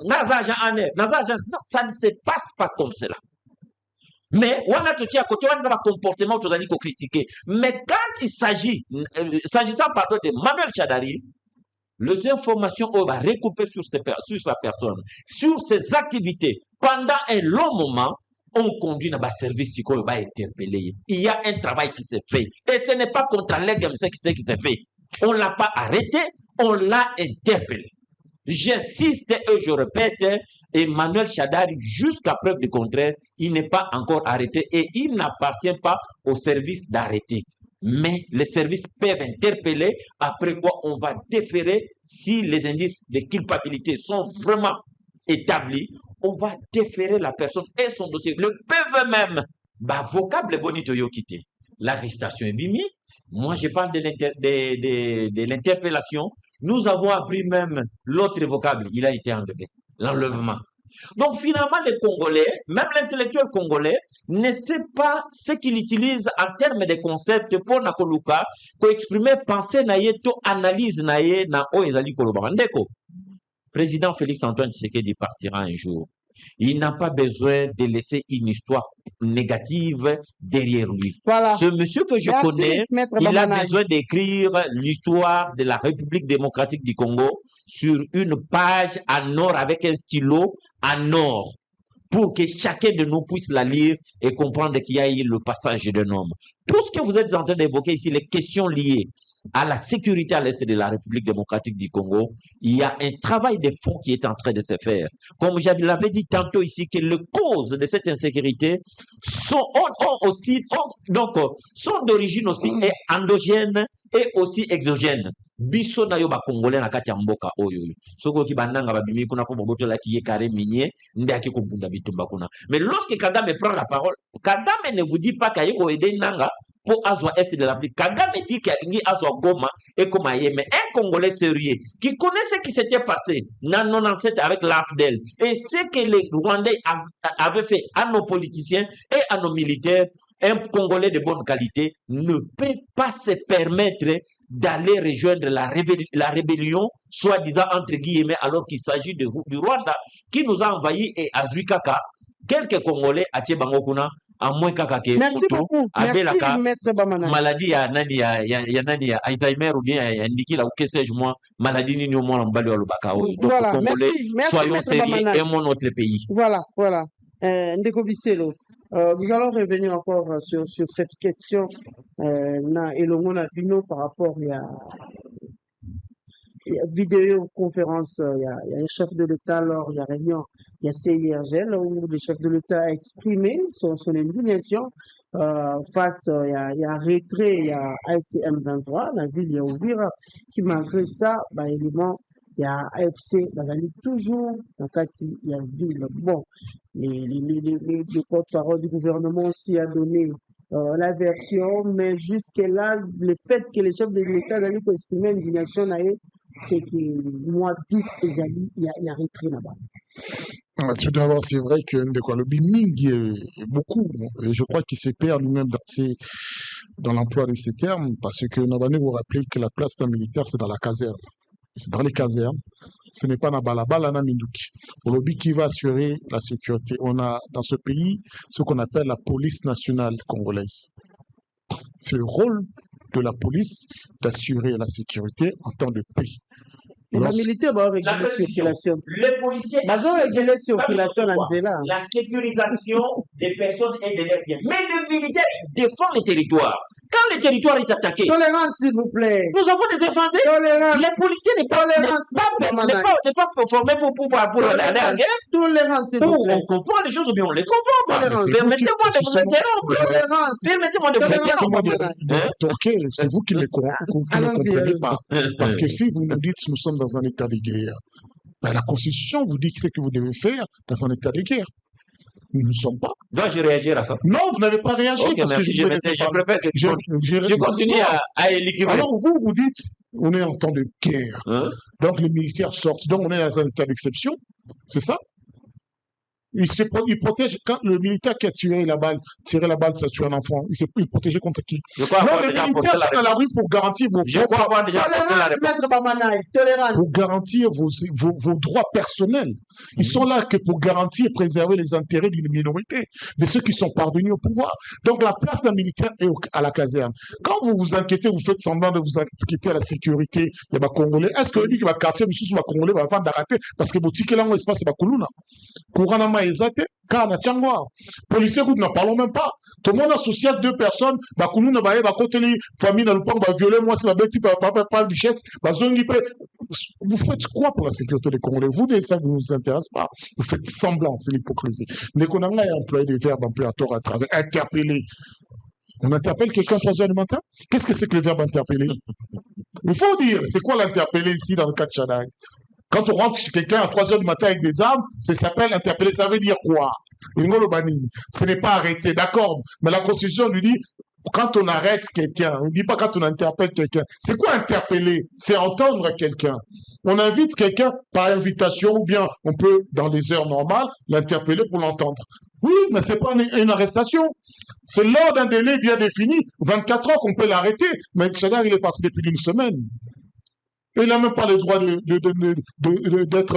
non, ça ne se passe pas comme cela. Mais, on a tout à côté, on a un comportement que vous critiquer. Mais quand il s'agit, s'agissant pardon de Manuel Chadari, les informations on va recouper sur sa personne, sur ses activités, pendant un long moment, on conduit dans le service qui va interpeller. Il y a un travail qui s'est fait. Et ce n'est pas contre l'EGMC qui s'est fait. On ne l'a pas arrêté, on l'a interpellé. J'insiste et je répète, Emmanuel Chadari, jusqu'à preuve du contraire, il n'est pas encore arrêté et il n'appartient pas au service d'arrêter. Mais les services peuvent interpeller, après quoi on va déférer si les indices de culpabilité sont vraiment établis. On va déférer la personne et son dossier. Le PV même, vocable bonito yo quitté. L'arrestation est bimi. Moi, je parle de l'interpellation. Nous avons appris même l'autre vocable. Il a été enlevé. L'enlèvement. Donc, finalement, les Congolais, même l'intellectuel congolais, ne sait pas ce qu'il utilise en termes de concepts pour Nakoluka, pour exprimer pensée naïe, to analyse naïe, na o ezali koloba. Ndeko. Président Félix Antoine Tshisekedi partira un jour. Il n'a pas besoin de laisser une histoire négative derrière lui. Voilà. Ce monsieur que je connais, il a besoin d'écrire l'histoire de la République démocratique du Congo sur une page en or avec un stylo en or, pour que chacun de nous puisse la lire et comprendre qu'il y a eu le passage d'un homme. Tout ce que vous êtes en train d'évoquer ici, les questions liées à la sécurité à l'est de la République démocratique du Congo, il y a un travail de fond qui est en train de se faire. Comme je l'avais dit tantôt ici, que les causes de cette insécurité sont d'origine aussi endogène et aussi exogène. Biso na yo ba congolais na kati ya mboka oyo. Soko ki bandanga ba bimi kuna ko boboto la ki ye carré minier ndaki ko bunda bitumba kuna. Mais lorsque Kagame prend la parole, Kagame ne vous dit pas qu'il ko aider nanga pour azwa est de l'Afrique. Kagame dit qu'il azwa Goma et comme mais un Congolais sérieux qui connaît ce qui s'était passé en 97 avec l'AFDEL et ce que les Rwandais avaient fait à nos politiciens et à nos militaires, un Congolais de bonne qualité ne peut pas se permettre d'aller rejoindre la rébellion, soi-disant entre guillemets, alors qu'il s'agit du Rwanda qui nous a envahis et à Zuikaka. Quelques Congolais à Tchébangokuna, à moins qu'à Merci beaucoup. Merci, Maître Bamana. Maladie à Alzheimer ou bien à Niki, là, ou que sais-je moi, maladie ni au moins en Balio Lubaka. Donc, voilà, Congolais, merci, soyons Maître sérieux, Bamana. aimons notre pays. Voilà. Ndeko Biselo. Nous allons revenir encore sur cette question par rapport à vidéoconférence, il y a un chef de l'État lors de la réunion, il y a CIRGL où le chef de l'État a exprimé son indignation face, il y a un retrait, il y a AFC M23, la ville, il y a Ouvira, qui malgré ça, évidemment, il y a AFC, toujours dans Kati, il y a ville. Bon, les porte-parole du gouvernement aussi a donné la version, mais jusque-là, le fait que les chefs de l'État d'aller pour exprimer l'indignation, c'est que mois d'août, il y a retrait là-bas. Tout d'abord, c'est vrai que le Biming est beaucoup, et je crois qu'il se perd lui-même dans l'emploi de ces termes, parce que Nabane vous rappelez que la place d'un militaire, c'est dans la caserne. C'est dans les casernes, ce n'est pas dans Balabala, na Minduki. Le lobby qui va assurer la sécurité. On a dans ce pays ce qu'on appelle la police nationale congolaise. C'est le rôle de la police d'assurer la sécurité en temps de paix. Les militaires vont régler la circulation. Les policiers régler la circulation la sécurisation des personnes et de leurs biens. Mais le militaire, il défend le territoire. Quand le territoire est attaqué, tolérance, s'il vous plaît. Nous avons des infantries. Les policiers n'est pas formés pour aller à la guerre. Tolérance, s'il vous plaît. On comprend les choses ou bien on les comprend. Permettez-moi de vous interrompre. Permettez-moi de vous interrompre. C'est vous qui ne comprenez pas. Parce que si vous nous dites nous sommes dans un état de guerre, ben la Constitution vous dit ce que vous devez faire dans un état de guerre. Nous ne sommes pas. Dois-je réagir à ça? Non, vous n'avez pas réagi. Okay, parce merci, que je préfère que je continue à équilibrer. Alors vous dites, on est en temps de guerre. Donc les militaires sortent. Donc on est dans un état d'exception. C'est ça? Il protège, quand le militaire qui a tiré la balle, ça tue un enfant, il protégeait contre qui? Non, les militaires sont dans la rue pour garantir vos pour garantir vos droits personnels. Ils sont là que pour garantir et préserver les intérêts d'une minorité, de ceux qui sont parvenus au pouvoir. Donc la place d'un militaire est à la caserne. Quand vous vous inquiétez, vous faites semblant de vous inquiéter à la sécurité, il y a Congolais. Est-ce que vous dites que le quartier, monsieur, Congolais, va pas d'arrêter parce que vous tiquez là, espace, c'est Bakuluna. Couramment exact, car na Tchangwa. Policiers, nous n'en parlons même pas. Tout le monde associé à deux personnes, Bakuluna, côté famille, dans le pan, violer, moi, c'est ma bêtise, pas du chèque, vous faites quoi pour la sécurité des Congolais? Vous, ça ne vous intéresse pas. Vous faites semblant, c'est l'hypocrisie. Mais qu'on a employé des verbes employatoires à travers interpeller. On interpelle quelqu'un à 3h du matin? Qu'est-ce que c'est que le verbe interpeller? Il faut dire, c'est quoi l'interpeller ici dans le cas de Chadaï? Quand on rentre chez quelqu'un à 3h du matin avec des armes, ça s'appelle interpeller. Ça veut dire quoi? Ce n'est pas arrêter, d'accord. Mais la Constitution lui dit, quand on arrête quelqu'un, on ne dit pas quand on interpelle quelqu'un. C'est quoi interpeller? C'est entendre quelqu'un. On invite quelqu'un par invitation ou bien on peut, dans les heures normales, l'interpeller pour l'entendre. Oui, mais c'est pas une arrestation. C'est lors d'un délai bien défini, 24 heures qu'on peut l'arrêter. Mais Chadar, il est parti depuis une semaine. Et il n'a même pas le droit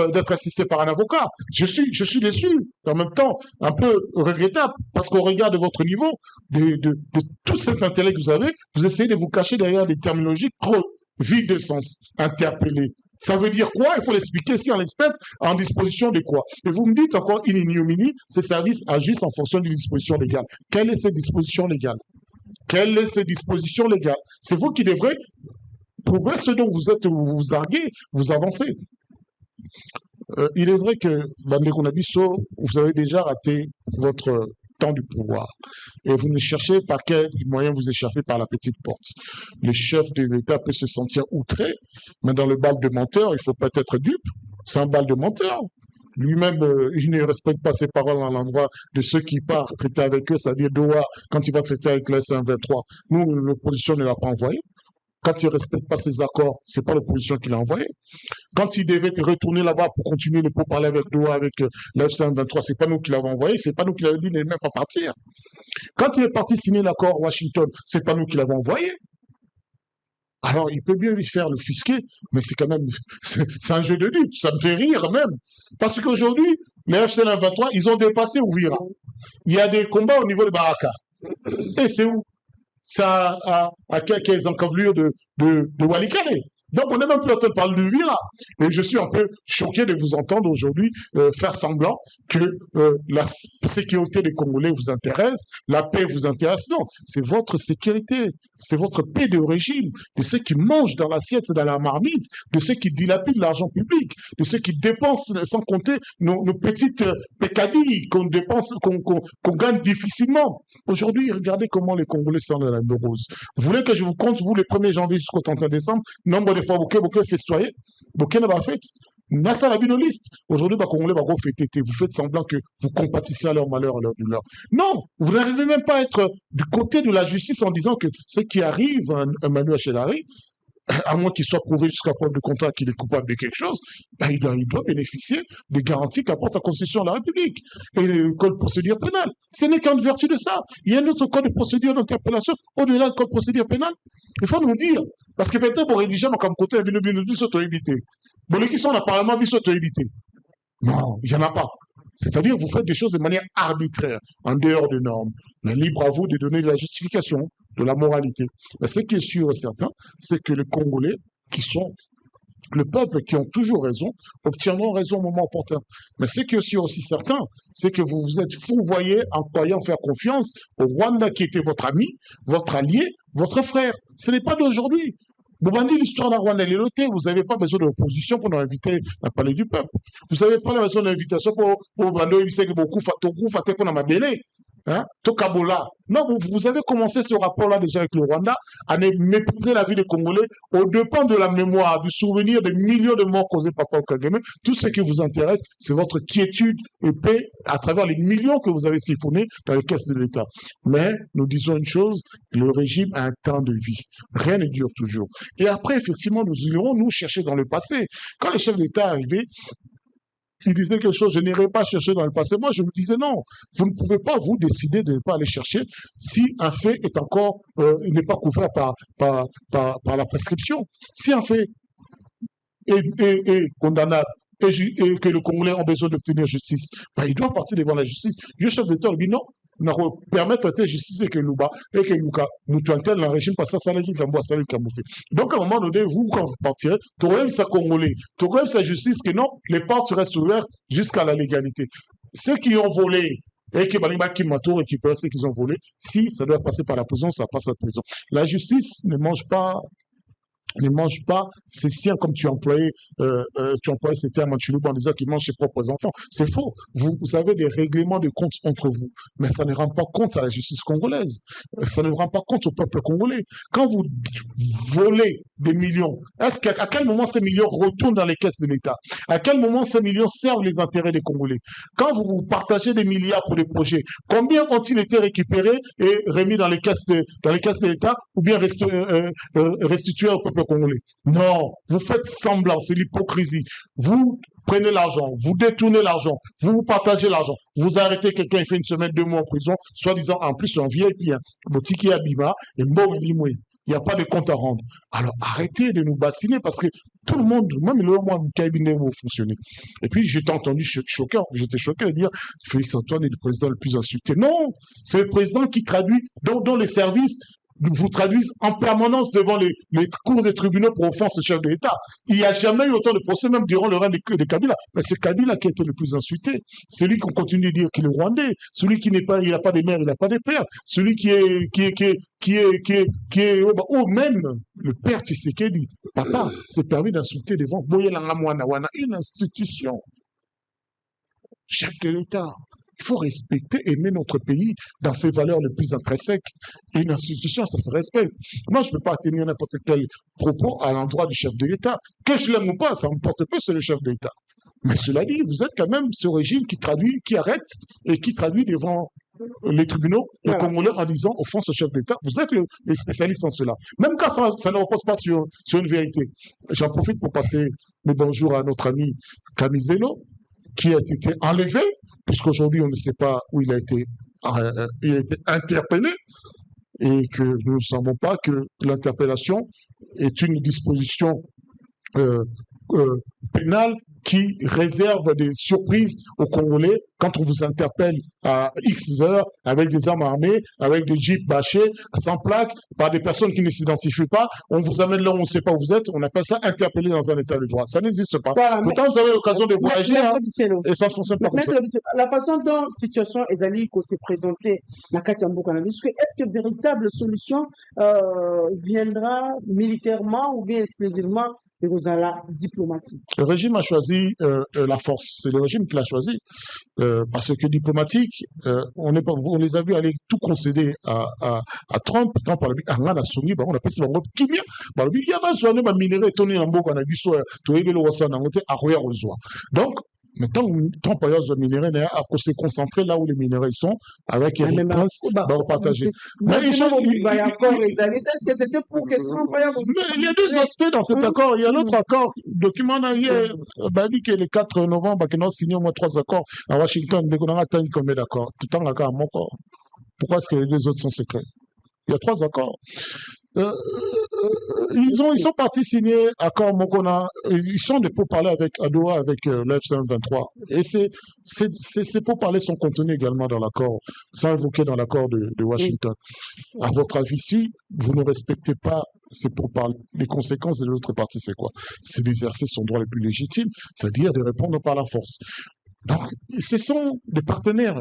d'être assisté par un avocat. Je suis déçu. En même temps, un peu regrettable, parce qu'au regard de votre niveau, de tout cet intellect que vous avez, vous essayez de vous cacher derrière des terminologies trop vides de sens. Interpeller. Ça veut dire quoi? Il faut l'expliquer ici en l'espèce, en disposition de quoi? Et vous me dites encore, in ignominie, ces services agissent en fonction d'une disposition légale. Quelle est cette disposition légale? Quelle est cette disposition légale? C'est vous qui devrez prouver ce dont vous arguez, vous avancez. Il est vrai que, vous avez déjà raté votre temps du pouvoir. Et vous ne cherchez par quel moyen vous échappez par la petite porte. Le chef de l'État peut se sentir outré, mais dans le bal de menteur, il faut pas être dupe. C'est un bal de menteur. Lui-même, il ne respecte pas ses paroles à l'endroit de ceux qui partent traiter avec eux, c'est-à-dire Doha, quand il va traiter avec la S123. Nous, l'opposition ne l'a pas envoyé. Quand il ne respecte pas ses accords, c'est pas l'opposition qui l'a envoyé. Quand il devait retourner là-bas pour continuer le pourparlers avec Doha, avec la F-123, c'est pas nous qui l'avons envoyé, c'est pas nous qui l'avons dit de ne même pas partir. Quand il est parti signer l'accord Washington, c'est pas nous qui l'avons envoyé. Alors, il peut bien lui faire le fisquer, mais c'est quand même, c'est un jeu de dupes. Ça me fait rire même. Parce qu'aujourd'hui, les F-123, ils ont dépassé Ouvira. Il y a des combats au niveau de Baraka. Et c'est où? Ça à quelques encablures de Walikale. Donc, on n'est même plus en train de parler de Vira. Et je suis un peu choqué de vous entendre aujourd'hui faire semblant que la sécurité des Congolais vous intéresse, la paix vous intéresse. Non, c'est votre sécurité, c'est votre paix de régime, de ceux qui mangent dans l'assiette, dans la marmite, de ceux qui dilapident l'argent public, de ceux qui dépensent sans compter nos petites pécadilles qu'on dépense, qu'on gagne difficilement. Aujourd'hui, regardez comment les Congolais sont dans la neurose. Vous voulez que je vous compte, vous, le 1er janvier jusqu'au 31 décembre, nombre de fois beaucoup festoyer, beaucoup n'a pas fait. Nassa la binoliste. Aujourd'hui, Congolais va fêter. Vous faites semblant que vous compatissez à leur malheur, à leur douleur. Non, vous n'arrivez même pas à être du côté de la justice en disant que ce qui arrive à Manu Achelari, à moins qu'il soit prouvé jusqu'à preuve de contrat qu'il est coupable de quelque chose, ben il doit bénéficier des garanties qu'apporte la Constitution de la République et le code de procédure pénale. Ce n'est qu'en vertu de ça. Il y a un autre code de procédure d'interpellation au-delà du code de procédure pénale. Il faut nous dire. Parce que peut-être pour rédiger, comme côté, il y a une autorité. Bon, les qui sont dans le Parlement, ils sont autorité. Non, il n'y en a pas. C'est-à-dire, vous faites des choses de manière arbitraire, en dehors des normes. Mais libre à vous de donner de la justification, de la moralité. Mais ce qui est sûr et certain, c'est que les Congolais, qui sont le peuple, qui ont toujours raison, obtiendront raison au moment opportun. Mais ce qui est aussi certain, c'est que vous vous êtes fourvoyés en croyant faire confiance au Rwanda qui était votre ami, votre allié, votre frère. Ce n'est pas d'aujourd'hui. Vous bandez l'histoire de Rwanda et l'Éloté, vous n'avez pas besoin de l'opposition pour nous inviter à parler du peuple. Vous n'avez pas besoin d'invitation pour bander, il sait que beaucoup, fait qu'on a ma bélé. Hein? Tokabola. Non, vous avez commencé ce rapport-là déjà avec le Rwanda à mépriser la vie des Congolais au dépend de la mémoire, du souvenir des millions de morts causés par Paul Kagame. Tout ce qui vous intéresse, c'est votre quiétude et paix à travers les millions que vous avez siphonnés dans les caisses de l'État. Mais nous disons une chose, le régime a un temps de vie. Rien ne dure toujours. Et après, effectivement, nous irons nous chercher dans le passé. Quand les chefs d'État arrivaient, il disait quelque chose, je n'irai pas chercher dans le passé. Moi, je vous disais non. Vous ne pouvez pas, vous, décider de ne pas aller chercher si un fait est encore, n'est pas couvert par la prescription. Si un fait est condamnable et que les Congolais ont besoin d'obtenir justice, ben, il doit partir devant la justice. Le chef d'État lui dit non. Nous permettre de justice et que Luba et que Luka nous tuantel dans le régime parce que ça l'a Kamoté. Donc à un moment donné, vous quand vous partirez, tu aurais sa Congolais, tu aurais sa justice que non, les portes restent ouvertes jusqu'à la légalité. Ceux qui ont volé et que Balima Kimato récupère ceux qu'ils ont volé, si ça doit passer par la prison, ça passe à la prison. La justice ne mange pas ses siens comme tu employais ces termes en Chilou en disant qu'il mange ses propres enfants. C'est faux. Vous avez des règlements de compte entre vous, mais ça ne rend pas compte à la justice congolaise. Ça ne rend pas compte au peuple congolais. Quand vous volez des millions, à quel moment ces millions retournent dans les caisses de l'État? À quel moment ces millions servent les intérêts des Congolais? Quand vous partagez des milliards pour des projets, combien ont-ils été récupérés et remis dans les caisses de l'État ou bien restitués au peuple congolais? Non, vous faites semblant, c'est l'hypocrisie. Vous prenez l'argent, vous détournez l'argent, vous partagez l'argent, vous arrêtez quelqu'un, il fait une semaine, 2 mois en prison, soi-disant, en plus, c'est un VIP, Botiki Abima, et Mborimoué. Il n'y a pas de compte à rendre. Alors, arrêtez de nous bassiner parce que tout le monde, même le mois du cabinet va fonctionner. Et puis, j'étais entendu choqué de dire Félix Antoine est le président le plus insulté. Non, c'est le président qui traduit, dont les services vous traduisent en permanence devant les cours des tribunaux pour offense au chef de l'État. Il n'y a jamais eu autant de procès, même durant le règne de Kabila. Mais c'est Kabila qui a été le plus insulté. C'est lui qu'on continue de dire qu'il est rwandais. Celui qui n'est pas, il n'a pas de mère, il n'a pas de père. Celui qui est, ou même le père Tshisekedi. Papa s'est permis d'insulter devant Boyelanga Mwana, une institution. Chef de l'État. Il faut respecter, aimer notre pays dans ses valeurs les plus intrinsèques. Et une institution, ça se respecte. Moi, je ne peux pas tenir n'importe quel propos à l'endroit du chef de l'État. Que je l'aime ou pas, ça m'importe peu, c'est le chef de l'État. Mais cela dit, vous êtes quand même ce régime qui arrête et qui traduit devant les tribunaux, les Congolais en disant, au fond, ce chef d'État, vous êtes les spécialistes en cela. Même quand ça ne repose pas sur une vérité. J'en profite pour passer mes bonjours à notre ami Camizelo, qui a été enlevé, puisqu'aujourd'hui on ne sait pas où il a été interpellé, et que nous ne savons pas que l'interpellation est une disposition pénale qui réserve des surprises aux Congolais quand on vous interpelle à X heures avec des armes armées, avec des jeeps bâchés, sans plaques, par des personnes qui ne s'identifient pas. On vous amène là où on ne sait pas où vous êtes. On appelle ça interpeller dans un état de droit. Ça n'existe pas. Voilà, pourtant, vous avez l'occasion de voyager et ça ne fonctionne pas comme ça. La façon dont la situation s'est présentée dans Katiambo Cannabis, est-ce que véritable solution viendra militairement ou bien exclusivement la diplomatique? Le régime a choisi la force. C'est le régime qui l'a choisi. Parce que diplomatique, on les a vus aller tout concéder à Trump. Trump a soumis, on appelle ça Kimia. Il y a un minéraux, Tony Lambo, on a dit ça, donc, Mais tant que les minéraux à se concentrer là où les minéraux sont, avec les princes, on va partager. Mais il y a deux aspects dans cet accord. Il y a l'autre accord, document hier, dit que le 4 novembre, nous avons signé au moins 3 accords à Washington. Mais on a atteint combien d'accords? Tout le temps, accord à mon corps. Pourquoi est-ce que les deux autres sont secrets? Il y a 3 accords. Ils sont partis signer accord Mokona. Ils sont des pourparlers avec Adoua, avec l'F-123. Et ces pourparlers sont contenus également dans l'accord, sont évoqués dans l'accord de Washington. À votre avis, si vous ne respectez pas ces pourparlers, les conséquences de l'autre partie, c'est quoi? C'est d'exercer son droit le plus légitime, c'est-à-dire de répondre par la force. Donc, ce sont des partenaires.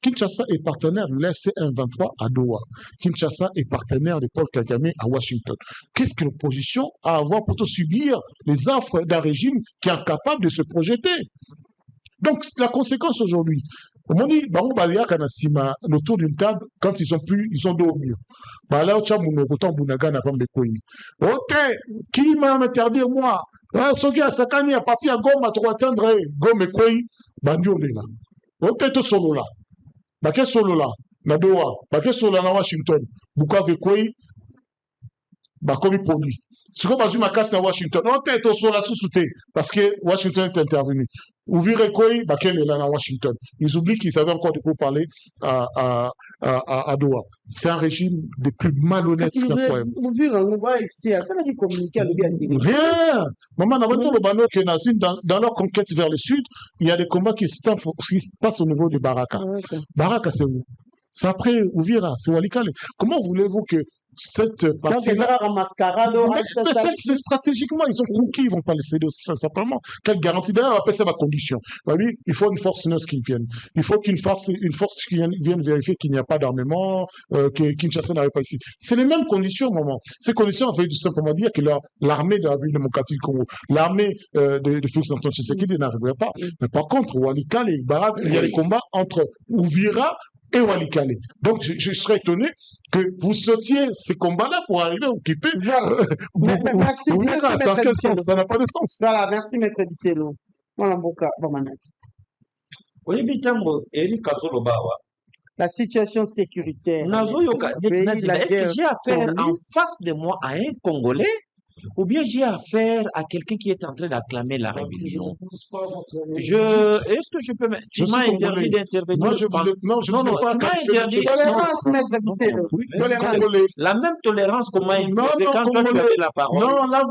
Kinshasa est partenaire de l'FC123 à Doha. Kinshasa est partenaire de Paul Kagame à Washington. Qu'est-ce que l'opposition a à avoir pour subir les affres d'un régime qui est incapable de se projeter? Donc, la conséquence aujourd'hui, on dit, autour d'une table, quand ils sont dos au mur. Ok, qui m'a interdit moi? Soki Asakani a parti à Goma pour atteindre Goma Koi, Bandiolela. Ok, tout solo là. Bake solo là, na Doha, bake solo na Washington, Bukavu Koi, bakomi produit. Si vous avez ma casse à Washington, on peut être sur la sous-souté parce que Washington est intervenu. Ouvrir Koi, bakel est là à Washington. Ils oublient qu'ils avaient encore de quoi parler à Doha. C'est un régime des plus malhonnêtes qu'un poème. Rien. Maman, dans leur conquête vers le sud, il y a des combats qui se passent au niveau de Baraka. Baraka, c'est où? C'est après Ouvira, c'est Walikale. Comment voulez-vous que cette partie c'est stratégiquement, ils ont conquis, ils ne vont pas le céder aussi simplement. Quelle garantie? D'ailleurs, après ça, ma condition. Oui, il faut une force neutre qui vienne. Il faut qu'une force qui vienne vérifier qu'il n'y a pas d'armement, que Kinshasa n'arrive pas ici. C'est les mêmes conditions au moment. Ces conditions veulent tout simplement dire que l'armée de la République démocratique du Congo, l'armée de Félix Antoine Tshisekedi n'arriverait pas. Mais par contre, Walikale et Barak, il y a des combats entre Ouvira et Walikale. Donc, je serais étonné que vous sautiez ces combats-là pour arriver à occuper. Merci, dans quel sens? Ça n'a pas de sens. Voilà, merci, Maître Bisselo. Voilà, Mboka, Bamanaki. Oui, Bitango, Eric Kazolobawa. La situation sécuritaire. Est-ce que j'ai affaire en face de moi à un Congolais? Ou bien j'ai affaire à quelqu'un qui est en train d'acclamer la rébellion. Est-ce que je peux tu m'as interdit d'intervenir? Non, je ne sais pas. Tu m'as interdit. La même tolérance qu'on m'a imposée quand toi tu avais la parole. Non, là, vous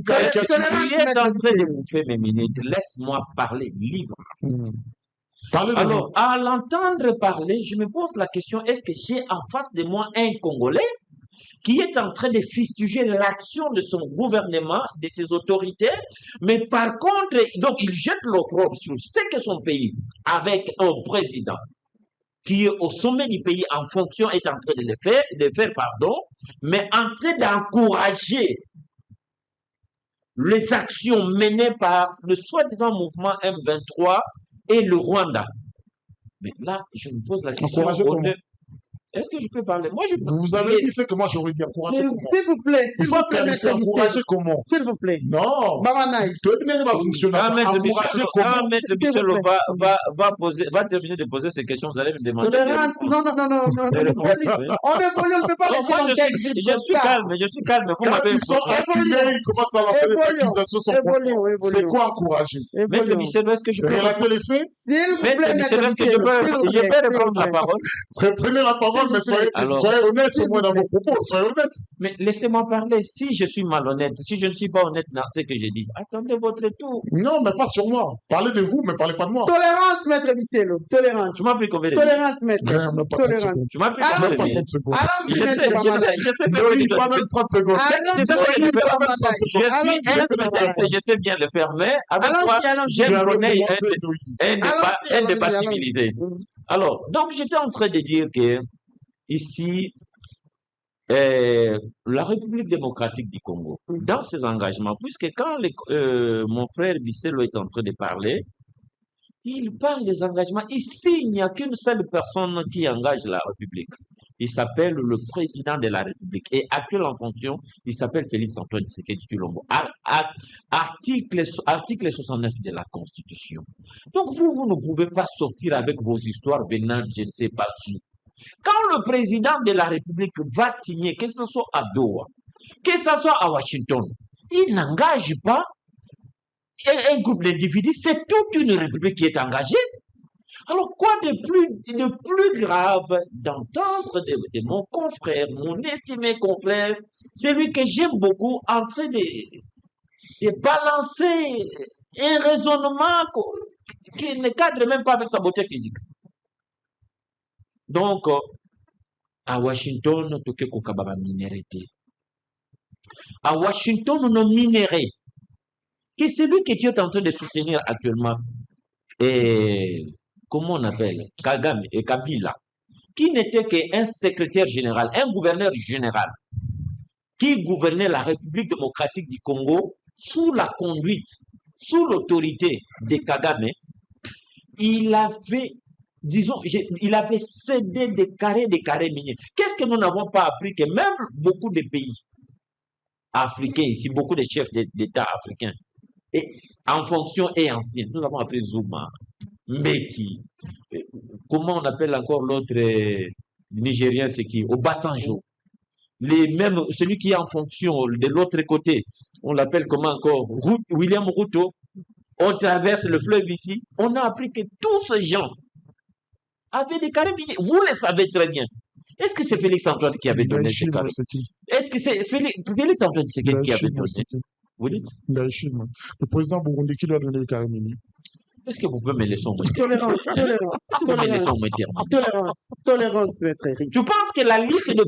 caricaturez. Tu es en train de bouffer mes minutes. Laisse-moi parler libre. Alors, à l'entendre parler, je me pose la question, est-ce que j'ai en face de moi un Congolais qui est en train de fustiger l'action de son gouvernement, de ses autorités, mais par contre, donc il jette l'opprobre sur ce que son pays, avec un président qui est au sommet du pays en fonction, est en train de le faire, mais en train d'encourager les actions menées par le soi-disant mouvement M23 et le Rwanda. Mais là, je me pose la question. Est-ce que je peux parler? Moi, vous avez dit ce que moi j'aurais dit. Encourager comment? S'il vous plaît. Il faut clarifier. Encourager comment? S'il vous plaît. Non. Bamanaï. Tu va fonctionner. Encourager comment? Maître Bisselo va terminer de poser ces questions. Vous allez me demander. Tolérance. Non. On ne peut pas laisser l'antenne. Je suis calme. Vous m'avez. Quand ils sont accusés, ils commencent à lancer des accusations sans fondement. C'est quoi encourager? Maître Bisselo, est-ce que je peux relater les faits? S'il vous plaît, Maître Bisselo, est-ce que je peux reprendre la parole? Prenez la parole. Mais soyez honnête au moins dans vos propos, soyez honnête. Mais laissez-moi parler. Si je suis malhonnête, si je ne suis pas honnête dans ce que j'ai dit, attendez votre tour. Non, mais pas sur moi. Parlez de vous, mais parlez pas de moi. Tolérance, Maître Bisselo. Tolérance. Tu m'as pris combien de Tolérance, Maître. Tolérance. Tu m'as pris combien de minutes? Je sais. Pas même 30 secondes. Je sais bien le faire, mais avec toi, j'aime connaître un débat civilisé. Alors, donc j'étais en train de dire que ici, la République démocratique du Congo, dans ses engagements, puisque quand mon frère Bisselo est en train de parler, Il parle des engagements. Ici, il n'y a qu'une seule personne qui engage la République. Il s'appelle le président de la République. Et actuel en fonction, il s'appelle Félix Antoine Tshisekedi Tshilombo. Article 69 de la Constitution. Donc vous ne pouvez pas sortir avec vos histoires venant, je ne sais pas où. Quand le président de la République va signer, que ce soit à Doha, que ce soit à Washington, il n'engage pas un groupe d'individus, c'est toute une république qui est engagée. Alors, quoi de plus grave d'entendre de mon confrère, mon estimé confrère, celui que j'aime beaucoup, en train de balancer un raisonnement qui ne cadre même pas avec sa beauté physique. Donc, à Washington, toke kokababa minéralité. À Washington, nos minéraux, que celui que tu es en train de soutenir actuellement, et comment on appelle, Kagame et Kabila, qui n'était qu'un secrétaire général, un gouverneur général, qui gouvernait la République démocratique du Congo sous la conduite, sous l'autorité de Kagame, il avait, disons, il avait cédé des carrés miniers. Qu'est-ce que nous n'avons pas appris que même beaucoup de pays africains ici, beaucoup de chefs d'État africains, et en fonction et ancienne, nous avons appelé Zuma, Mbeki, comment on appelle encore l'autre Nigérien, c'est qui? Obasanjo. Celui qui est en fonction de l'autre côté, on l'appelle comment encore? William Ruto. On traverse le fleuve ici. On a appris que tous ces gens avaient des carrés miniers. Vous le savez très bien. Est-ce que c'est Félix Antoine qui avait donné ces carrés? Est-ce que c'est Félix Antoine qui avait donné? Vous dites? Le président burundais qui lui a donné les carrés miniers. Est-ce que vous pouvez me laisser en moi? Tolérance, maître Eric. Tu penses que la liste des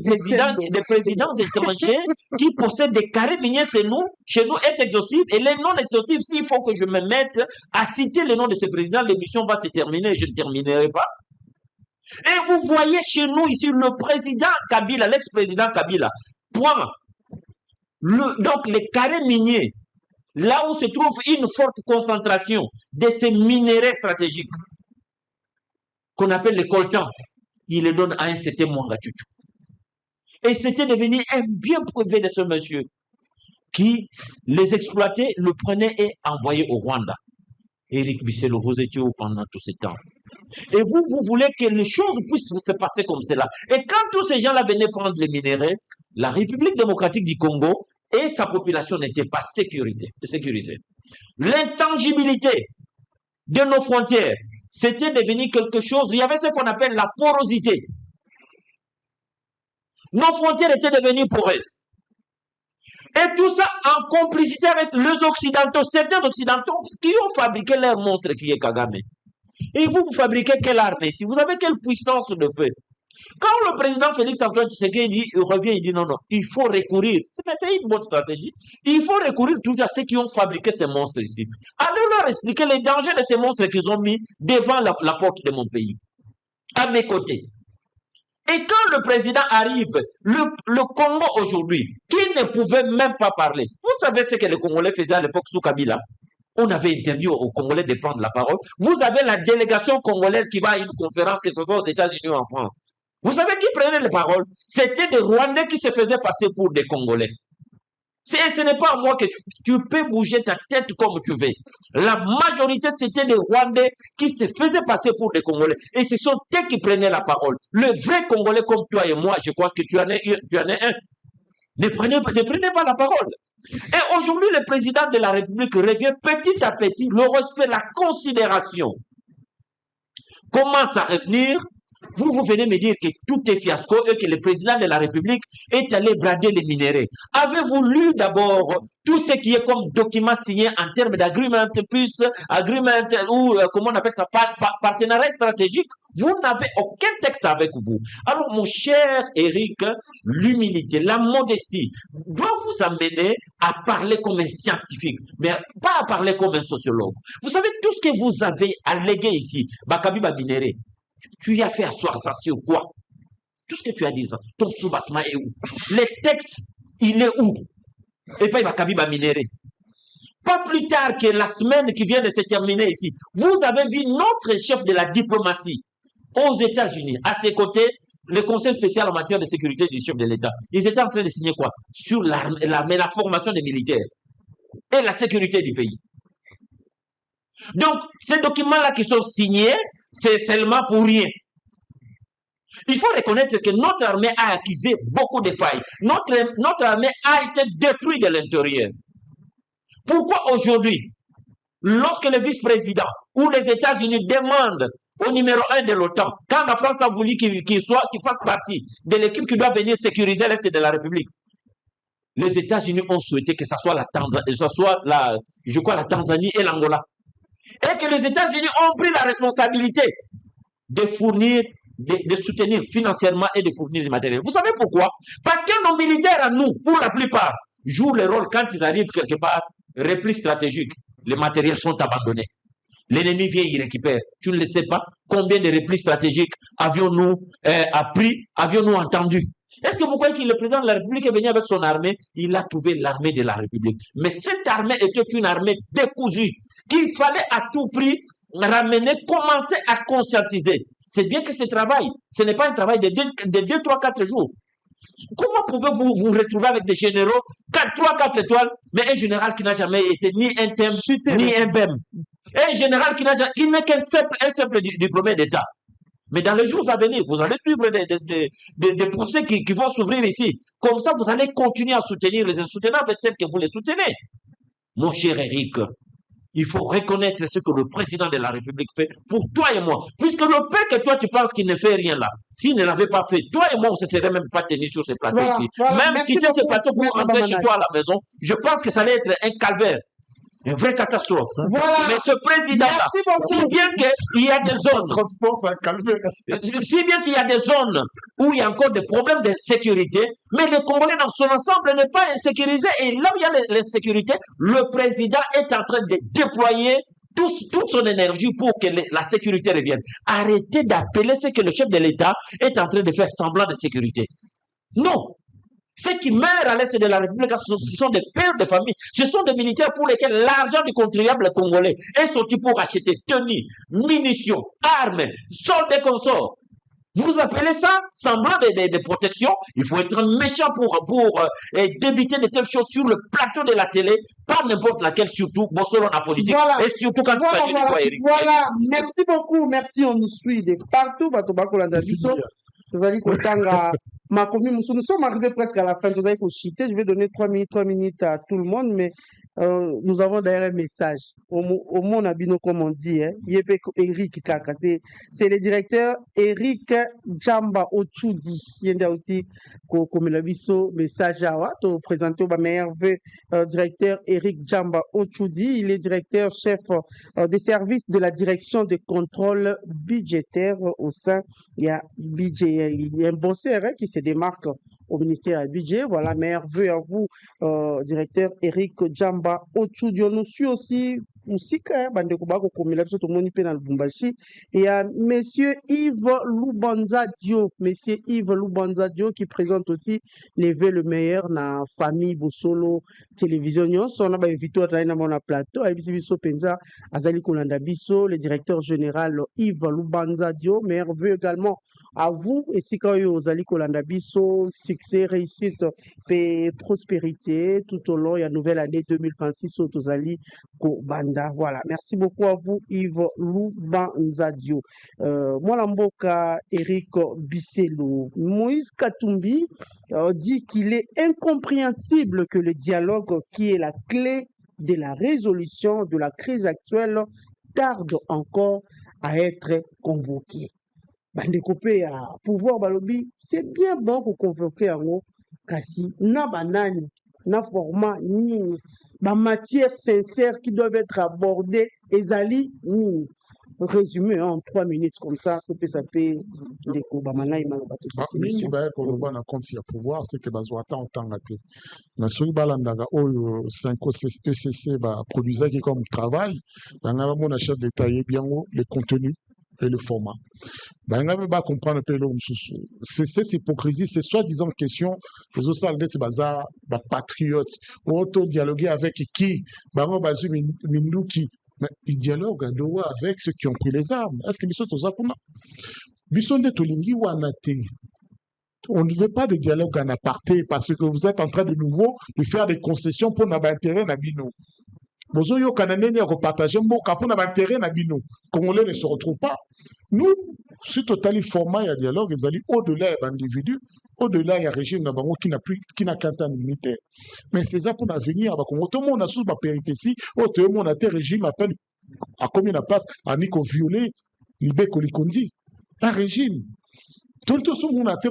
présidents étrangers qui possèdent des carrés miniers chez nous est exhaustive, et les non exhaustifs, s'il faut que je me mette à citer le nom de ces présidents, l'émission va se terminer, je ne terminerai pas. Et vous voyez chez nous ici le président Kabila, l'ex-président Kabila, prend donc les carrés miniers, là où se trouve une forte concentration de ces minéraux stratégiques qu'on appelle les coltans, il les donne à un certain Mwanga Chuchu. Et c'était devenu un bien privé de ce monsieur qui les exploitait, le prenait et envoyait au Rwanda. Éric Bisselo, vous étiez où pendant tout ce temps? Et vous voulez que les choses puissent se passer comme cela. Et quand tous ces gens-là venaient prendre les minéraux, la République démocratique du Congo et sa population n'étaient pas sécurisées. L'intangibilité de nos frontières, c'était devenu quelque chose, il y avait ce qu'on appelle la porosité. Nos frontières étaient devenues poreuses. Et tout ça en complicité avec les Occidentaux, certains Occidentaux qui ont fabriqué leur monstre qui est Kagame. Et vous fabriquez quelle armée? Si vous avez quelle puissance de feu? Quand le président Félix Antoine Tshisekedi revient, il dit non, il faut recourir. C'est une bonne stratégie. Il faut recourir toujours à ceux qui ont fabriqué ces monstres ici. Allez leur expliquer les dangers de ces monstres qu'ils ont mis devant la porte de mon pays, à mes côtés. Et quand le président arrive, le Congo aujourd'hui, qui ne pouvait même pas parler, vous savez ce que les Congolais faisaient à l'époque sous Kabila? On avait interdit aux Congolais de prendre la parole. Vous avez la délégation congolaise qui va à une conférence, que ce soit aux États-Unis ou en France. Vous savez qui prenait les paroles? C'était des Rwandais qui se faisaient passer pour des Congolais. Ce n'est pas moi que tu peux bouger ta tête comme tu veux. La majorité, c'était des Rwandais qui se faisaient passer pour des Congolais. Et ce sont eux qui prenaient la parole. Le vrai Congolais comme toi et moi, je crois que tu en es un. Ne prenez pas la parole. Et aujourd'hui, le président de la République revient petit à petit, le respect, la considération commence à revenir. Vous venez me dire que tout est fiasco et que le président de la République est allé brader les minéraux. Avez-vous lu d'abord tout ce qui est comme document signé en termes d'agreement plus, agreement ou comment on appelle ça, partenariat stratégique? Vous n'avez aucun texte avec vous. Alors mon cher Eric, l'humilité, la modestie doit vous amener à parler comme un scientifique, mais pas à parler comme un sociologue. Vous savez tout ce que vous avez allégué ici, Bakabiba minéraux. Tu y as fait asseoir ça sur quoi? Tout ce que tu as dit, ton soubassement est où? Les textes, il est où? Et pas il va Kabiba minéré. Pas plus tard que la semaine qui vient de se terminer ici, vous avez vu notre chef de la diplomatie aux États-Unis, à ses côtés, le Conseil spécial en matière de sécurité du chef de l'État. Ils étaient en train de signer quoi? Sur l'armée, la formation des militaires et la sécurité du pays. Donc, ces documents-là qui sont signés, c'est seulement pour rien. Il faut reconnaître que notre armée a accusé beaucoup de failles. Notre armée a été détruite de l'intérieur. Pourquoi aujourd'hui, lorsque le vice-président ou les États-Unis demandent au numéro 1 de l'OTAN, quand la France a voulu qu'il fasse partie de l'équipe qui doit venir sécuriser l'Est de la République, les États-Unis ont souhaité que ce soit la Tanzanie et l'Angola. Et que les États-Unis ont pris la responsabilité de fournir, de soutenir financièrement et de fournir du matériel. Vous savez pourquoi? Parce que nos militaires à nous, pour la plupart, jouent le rôle quand ils arrivent quelque part, repli stratégique. Les matériels sont abandonnés. L'ennemi vient y récupérer. Tu ne le sais pas combien de replis stratégiques avions-nous appris, avions-nous entendu. Est-ce que vous croyez que le président de la République est venu avec son armée? Il a trouvé l'armée de la République. Mais cette armée était une armée décousue qu'il fallait à tout prix ramener, commencer à conscientiser. C'est bien que ce travail, ce n'est pas un travail de 2, 3, 4 jours. Comment pouvez-vous vous retrouver avec des généraux 3, 4 étoiles, mais un général qui n'a jamais été ni un TEM, ni un BEM. Un général qui n'est qu'un simple diplômé d'État. Mais dans les jours à venir, vous allez suivre des procès qui vont s'ouvrir ici. Comme ça, vous allez continuer à soutenir les insoutenables tels que vous les soutenez. Mon cher Eric, il faut reconnaître ce que le président de la République fait pour toi et moi. Puisque le peu que toi, tu penses qu'il ne fait rien là, s'il ne l'avait pas fait, toi et moi, on ne se serait même pas tenu sur ce plateau ici. Même quitter ce plateau pour rentrer chez toi à la maison, je pense que ça allait être un calvaire. Une vraie catastrophe. Voilà. Mais ce président-là, si bien qu'il y a des zones, si bien qu'il y a des zones où il y a encore des problèmes de sécurité, mais le Congolais dans son ensemble n'est pas insécurisé. Et là où il y a l'insécurité, le président est en train de déployer toute son énergie pour que la sécurité revienne. Arrêtez d'appeler ce que le chef de l'État est en train de faire semblant de sécurité. Non. Ceux qui meurent à l'est de la République, ce sont des pères de famille. Ce sont des militaires pour lesquels l'argent du contribuable congolais est sorti pour acheter tenues, munitions, armes, soldes et consorts. Vous appelez ça semblant de protection? Il faut être méchant pour débiter de telles choses sur le plateau de la télé, pas n'importe laquelle, surtout, bon, selon la politique, voilà. Et surtout quand il s'agit de toi, Eric. Voilà, merci beaucoup, merci, on nous suit de partout, nous sommes arrivés presque à la fin. Je vais donner 3 minutes à tout le monde, mais nous avons d'ailleurs un message. Au monde abino, comme on dit, Eric Kaka. C'est le directeur Eric Jamba Ochudi. Il y a aussi comme message à présenter au meilleur directeur Eric Jamba Ochudi. Il est directeur chef des services de la direction de contrôle budgétaire au sein. Il y a un bosseur qui se démarque au ministère du budget. Voilà, meilleurs vœux à vous, directeur Eric Jamba Ochudi. On nous suit aussi Musika, Bandekobako, Komila, tout le monde dans le Bumbashi. Et il y a monsieur Yves Lubanza Dio, monsieur Yves Lubanza Dio qui présente aussi les vœux le meilleur dans la famille Bosolo télévision. On a invité à travailler dans mon plateau, à Ibiso Penza, Azali Kolanda Biso, le directeur général Yves Lubanza Dio. Meilleurs vœux également à vous, et si quand vous allez Kolanda Biso, succès, réussite et prospérité tout au long de la nouvelle année 2026 au Tozali Kobanda. Voilà, merci beaucoup à vous Yves Lubanzadio. Moi Lamboka Eric Bisselo. Moïse Katumbi dit qu'il est incompréhensible que le dialogue qui est la clé de la résolution de la crise actuelle tarde encore à être convoqué. Bandekopé à pouvoir balobi, c'est bien bon pour convoquer en haut, kasi na banani, na format ni, ba matière sincère qui doivent être abordées, ezali ni. Résumé en 3 minutes comme ça, ça peut ndeko ba manai malobato c'est mingi ba ko loba na compte ya pouvoir c'est que bazwa tant tangaté. Na soki balandaga oyo 5 ECC ba produisaki comme travail, na ba mona chef d'état yebiango les contenus et le format. Ben, on va comprendre un peu c'est cette hypocrisie, c'est soi-disant question, les autres salles d'être bazar, patriotes, auto-dialoguer avec qui, ben, on va dire, qui, mais ils dialoguent avec ceux qui ont pris les armes. Est-ce que nous sommes aux Akuna? On ne veut pas de dialogue en aparté parce que vous êtes en train de nouveau de faire des concessions pour notre intérêt. Bozo yo kananene repartager mboka pour notre intérêt. Congolais ne se retrouvent pas. Nous, si totalement format il y a dialogue, ils allaient au-delà de l'individu, au-delà il y a un régime qui n'a qu'un temps limité. Mais c'est ça pour l'avenir. Tout le monde a sous ma péripétie, tout le monde a des régimes à peine à combien de place à Nico violer, Libé Kolikondi. Un régime. Tout le monde a été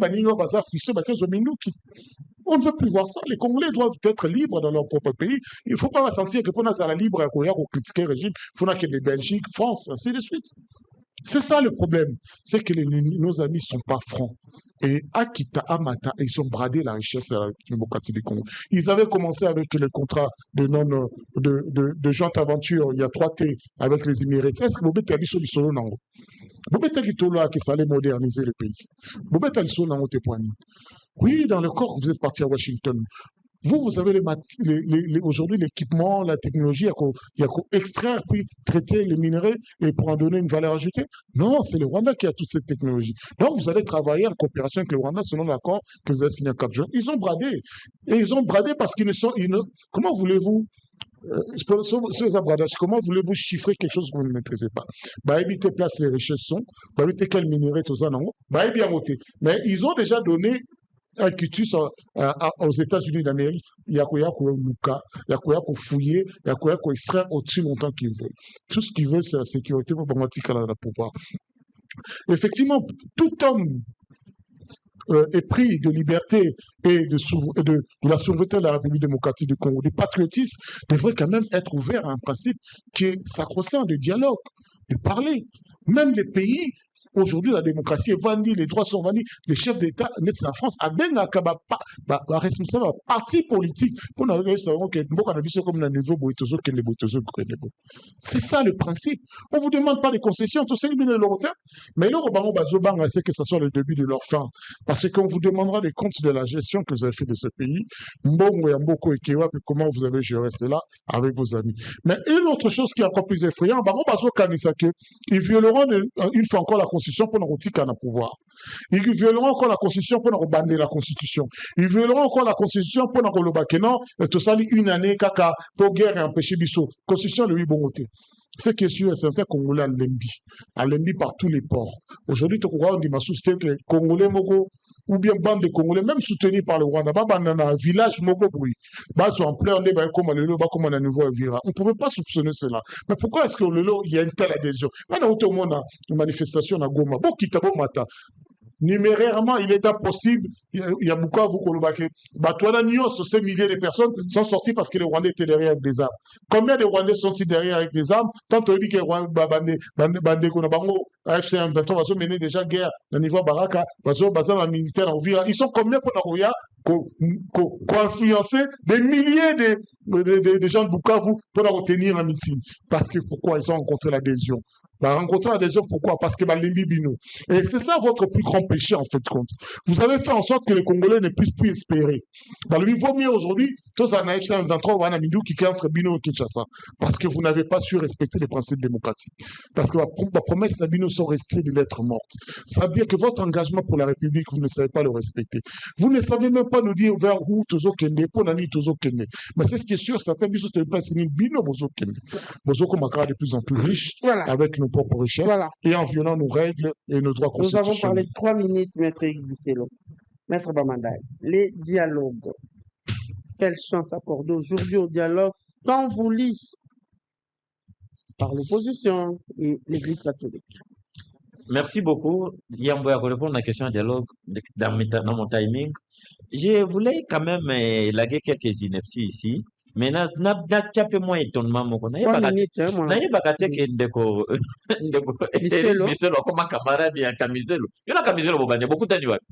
on ne veut plus voir ça. Les Congolais doivent être libres dans leur propre pays. Il ne faut pas sentir que pour nous être libre à critiquer le régime, il faut qu'il y ait des Belgique, France, ainsi de suite. C'est ça le problème. C'est que nos amis ne sont pas francs. Et Akita, Amata, ils ont bradé la richesse de la démocratie du Congo. Ils avaient commencé avec le contrat de jointe aventure, il y a 3T avec les Émirats. Est-ce que vous mettez sur du solo nango? Vous mettez que ça allait moderniser le pays. Vous mettez le solo nango tépoigné. Oui, dans le corps, vous êtes parti à Washington. Vous avez aujourd'hui l'équipement, la technologie, il y a qu'à extraire, puis traiter les minerais et pour en donner une valeur ajoutée. Non, c'est le Rwanda qui a toute cette technologie. Donc, vous allez travailler en coopération avec le Rwanda selon l'accord que vous avez signé à 4 jours. Ils ont bradé. Et ils ont bradé parce qu'ils ne sont... Comment voulez-vous... comment voulez-vous chiffrer quelque chose que vous ne maîtrisez pas? Évitez place les richesses sont, évitez quel minerai tout ça, non? Bien voté. Mais ils ont déjà donné un quitus aux États-Unis d'Amérique. Il y a quoi Luka, il y a quoi fouiller, il y a quoi extraire aussi longtemps qu'ils veulent. Tout ce qu'ils veulent, c'est la sécurité pour permettre à la pouvoir. Effectivement, tout homme est pris de liberté et de la souveraineté de la République démocratique du Congo, du patriotisme, devrait quand même être ouvert à un principe qui est sacro-saint de dialogue, de parler. Même les pays, aujourd'hui, la démocratie est vendue, les droits sont vendus, les chefs d'État, net la France, a bien un responsable parti politique pour nous que c'est ça le principe. On ne vous demande pas de concessions, tout ça, mais là, c'est que ce soit le début de leur fin. Parce qu'on vous demandera des comptes de la gestion que vous avez fait de ce pays, comment vous avez géré cela avec vos amis. Mais une autre chose qui est encore plus effrayante, ils violeront une fois encore la Constitution pour nous retirer à pouvoir. Ils violeront encore la Constitution pour nous bander la Constitution. Ils violeront encore la Constitution pour nous relobaquer. Non, tout ça, une année, caca, pour guerre et empêcher Bissot. Constitution, le 8 bon côté. Ce qui est sûr, c'est un Congolais à Lembi par tous les ports. Aujourd'hui, tu crois, on dit, ma société, que Congolais, Mogo, ou bien bande de Congolais, même soutenus par le Rwanda, un village Mogo, oui. En plein, on est comme le lot, comme on a nouveau Vira. On ne pouvait pas soupçonner cela. Mais pourquoi est-ce que le lot, il y a une telle adhésion? Maintenant, tout le monde a une manifestation à Goma. Bon, qui t'a pas matin. Numérairement, il est impossible. Il y a beaucoup à vous colloquer. Ces milliers de personnes sont sortis parce que les Rwandais étaient derrière avec des armes. Combien de Rwandais sont-ils derrière avec des armes? Tant on dit que les Rwandais, AFC 23, va mener déjà guerre au niveau Baraka, va militaire en Vira. Ils sont combien pour Nagoya influencer des milliers de gens de Bukavu pour retenir un meeting? Parce que pourquoi ils ont rencontré l'adhésion? Rencontrer l'adhésion, pourquoi? Parce que Lembi Bino. Et c'est ça votre plus grand péché, en fait, compte. Vous avez fait en sorte que les Congolais ne puissent plus espérer. Il vaut mieux aujourd'hui, tous en AFC 23 ou en Amidou qui est entre Bino et Kinshasa. Parce que vous n'avez pas su respecter les principes démocratiques. Parce que la promesse de Bino sont restées des lettres mortes. Ça veut dire que votre engagement pour la République, vous ne savez pas le respecter. Vous ne savez même pas nous dire vers où Tozo Kende, pour Nani Tozo Kende. Mais c'est ce qui est sûr, ça fait Biso de place Bino Bozo Kende. Bozo Komakara de plus en plus riche, avec nos propres richesses, et en violant nos règles et nos droits constitutionnels. Nous avons parlé 3 minutes, Maître Bisselo. Maître Bamandai, les dialogues. Quelle chance accordée aujourd'hui au dialogue tant voulu par l'opposition et l'Église catholique? Merci beaucoup. Yamboya, pour répondre à la question de dialogue dans mon timing. Je voulais quand même laguer quelques inepties ici. Mais na peu moins étonnement moko na yeba que ndeko Biselo comme camarade ya Kamizelo yona Kamizelo bobanya beaucoup tani wapi.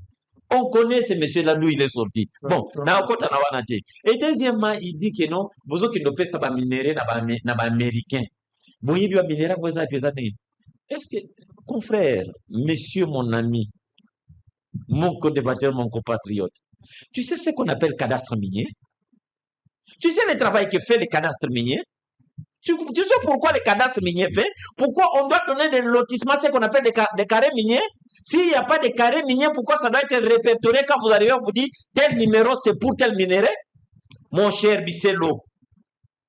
On connaît ce monsieur-là d'où il est sorti. Bon, na okota na wana te. Et deuxièmement, il dit que non, bozo ki no pesa ba minéré na ba américain. Bon, il y a minéré kwa za pesa nini. Est-ce que Confrère, monsieur mon ami, mon co-débatteur, mon compatriote, tu sais ce qu'on appelle cadastre minier? Tu sais le travail que fait le cadastre minier? Tu sais pourquoi le cadastre minier fait? Pourquoi on doit donner des lotissements, ce qu'on appelle des carrés miniers? S'il n'y a pas de carrés miniers, pourquoi ça doit être répertorié quand vous arrivez, on vous dit tel numéro c'est pour tel minerai? Mon cher Bisselo,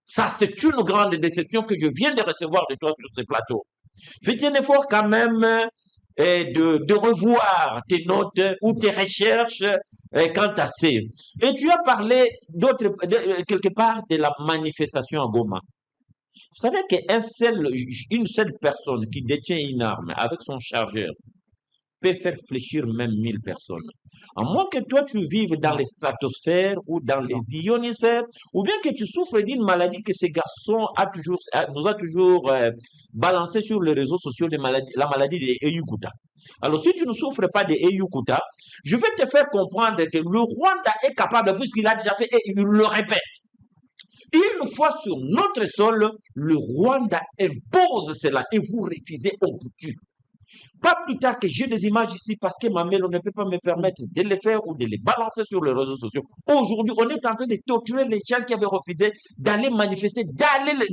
ça c'est une grande déception que je viens de recevoir de toi sur ce plateau. Fais un effort quand même de revoir tes notes ou tes recherches quant à ça. Et tu as parlé quelque part de la manifestation à Goma. Vous savez qu'une seule personne qui détient une arme avec son chargeur peut faire fléchir même 1000 personnes. À moins que toi tu vives dans les stratosphères ou dans les ionosphères, ou bien que tu souffres d'une maladie que ce garçon nous a toujours balancé sur les réseaux sociaux, la maladie de Eyukuta. Alors si tu ne souffres pas de Eyukuta, je vais te faire comprendre que le Rwanda est capable, puisqu'il a déjà fait, et il le répète. Une fois sur notre sol, le Rwanda impose cela et vous refusez au bout. Pas plus tard que j'ai des images ici parce que Mamelo ne peut pas me permettre de les faire ou de les balancer sur les réseaux sociaux. Aujourd'hui, on est en train de torturer les gens qui avaient refusé d'aller manifester, d'aller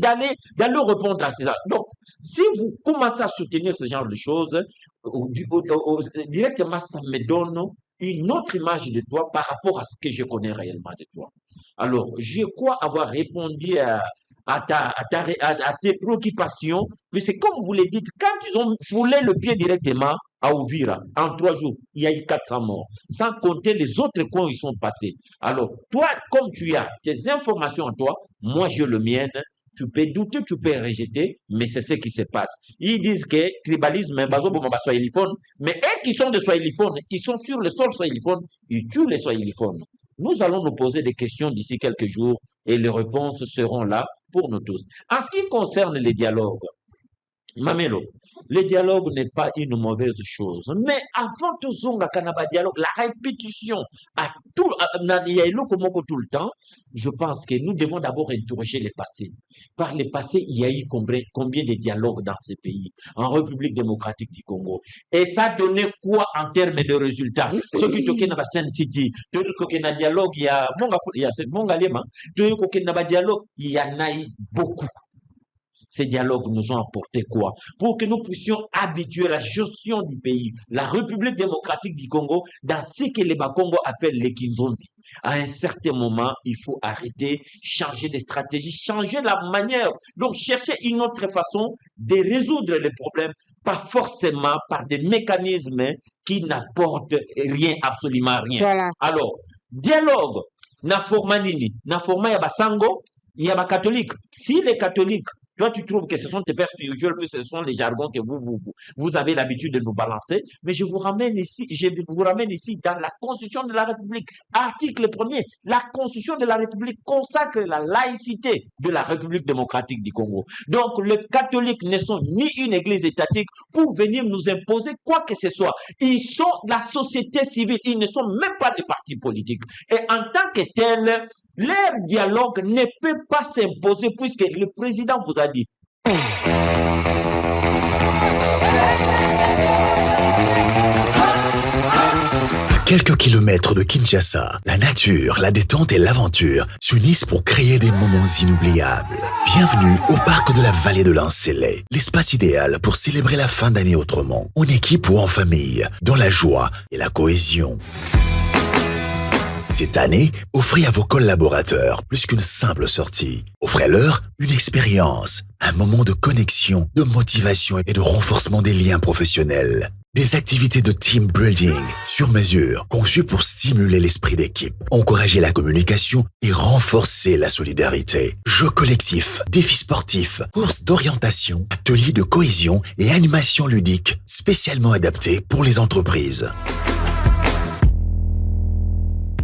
répondre à ces gens. Donc, si vous commencez à soutenir ce genre de choses, directement, ça me donne une autre image de toi par rapport à ce que je connais réellement de toi. Alors, je crois avoir répondu à tes préoccupations, puisque comme vous le dites, quand ils ont foulé le pied directement à Uvira, en 3 jours, il y a eu 400 morts, sans compter les autres coins où ils sont passés. Alors, toi, comme tu as tes informations en toi, moi j'ai le mien. Tu peux douter, tu peux rejeter, mais c'est ce qui se passe. Ils disent que tribalisme, mais eux qui sont des swahiliphones, ils sont sur le sol swahiliphone, ils tuent les swahiliphones. Nous allons nous poser des questions d'ici quelques jours et les réponses seront là pour nous tous. En ce qui concerne les dialogues, Mamelo, le dialogue n'est pas une mauvaise chose, mais avant tout zonga kanaba dialogue, la répétition à tout le temps, je pense que nous devons d'abord interroger le passé. Par le passé, il y a eu combien de dialogues dans ces pays, en République démocratique du Congo, et ça a donné quoi en termes de résultats? Ceux qui toquent dans la Sen City, d'autres qui ont dialogue, il y a dialogue, il y en a eu beaucoup. Ces dialogues nous ont apporté quoi? Pour que nous puissions habituer la gestion du pays, la République démocratique du Congo, dans ce que les Bakongo appellent les Kinzonzi. À un certain moment, il faut arrêter, changer de stratégie, changer la manière. Donc, chercher une autre façon de résoudre les problèmes, pas forcément par des mécanismes qui n'apportent rien, absolument rien. Voilà. Alors, dialogue, na forma nini? Na forma ya basango, ya ba catholique. Si les catholiques, toi, tu trouves que ce sont tes pères spirituels, puis ce sont les jargons que vous avez l'habitude de nous balancer. Mais je vous ramène ici dans la Constitution de la République. Article 1er, la Constitution de la République consacre la laïcité de la République démocratique du Congo. Donc, les catholiques ne sont ni une église étatique pour venir nous imposer quoi que ce soit. Ils sont la société civile, ils ne sont même pas des partis politiques. Et en tant que tels, leur dialogue ne peut pas s'imposer puisque le président vous a dit. À quelques kilomètres de Kinshasa, la nature, la détente et l'aventure s'unissent pour créer des moments inoubliables. Bienvenue au parc de la vallée de l'Ancélé, l'espace idéal pour célébrer la fin d'année autrement, en équipe ou en famille, dans la joie et la cohésion. Cette année, offrez à vos collaborateurs plus qu'une simple sortie. Offrez-leur une expérience, un moment de connexion, de motivation et de renforcement des liens professionnels. Des activités de team building sur mesure, conçues pour stimuler l'esprit d'équipe, encourager la communication et renforcer la solidarité. Jeux collectifs, défis sportifs, courses d'orientation, ateliers de cohésion et animations ludiques spécialement adaptés pour les entreprises.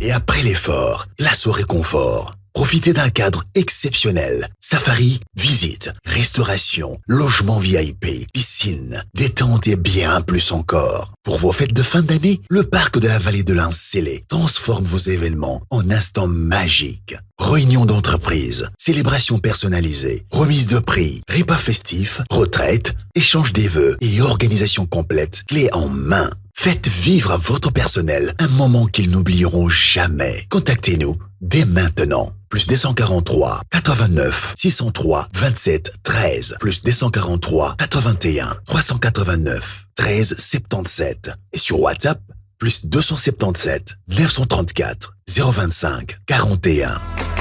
Et après l'effort, place au réconfort. Profitez d'un cadre exceptionnel. Safari, visite, restauration, logement VIP, piscine, détente et bien plus encore. Pour vos fêtes de fin d'année, le parc de la vallée de l'Incélé transforme vos événements en instants magiques. Réunions d'entreprise, célébrations personnalisées, remise de prix, repas festifs, retraite, échange des vœux et organisation complète, clé en main. Faites vivre à votre personnel un moment qu'ils n'oublieront jamais. Contactez-nous dès maintenant. Plus 243 89 603 27 13 plus 243 81 389 13 77 et sur WhatsApp plus 277 934 025 41.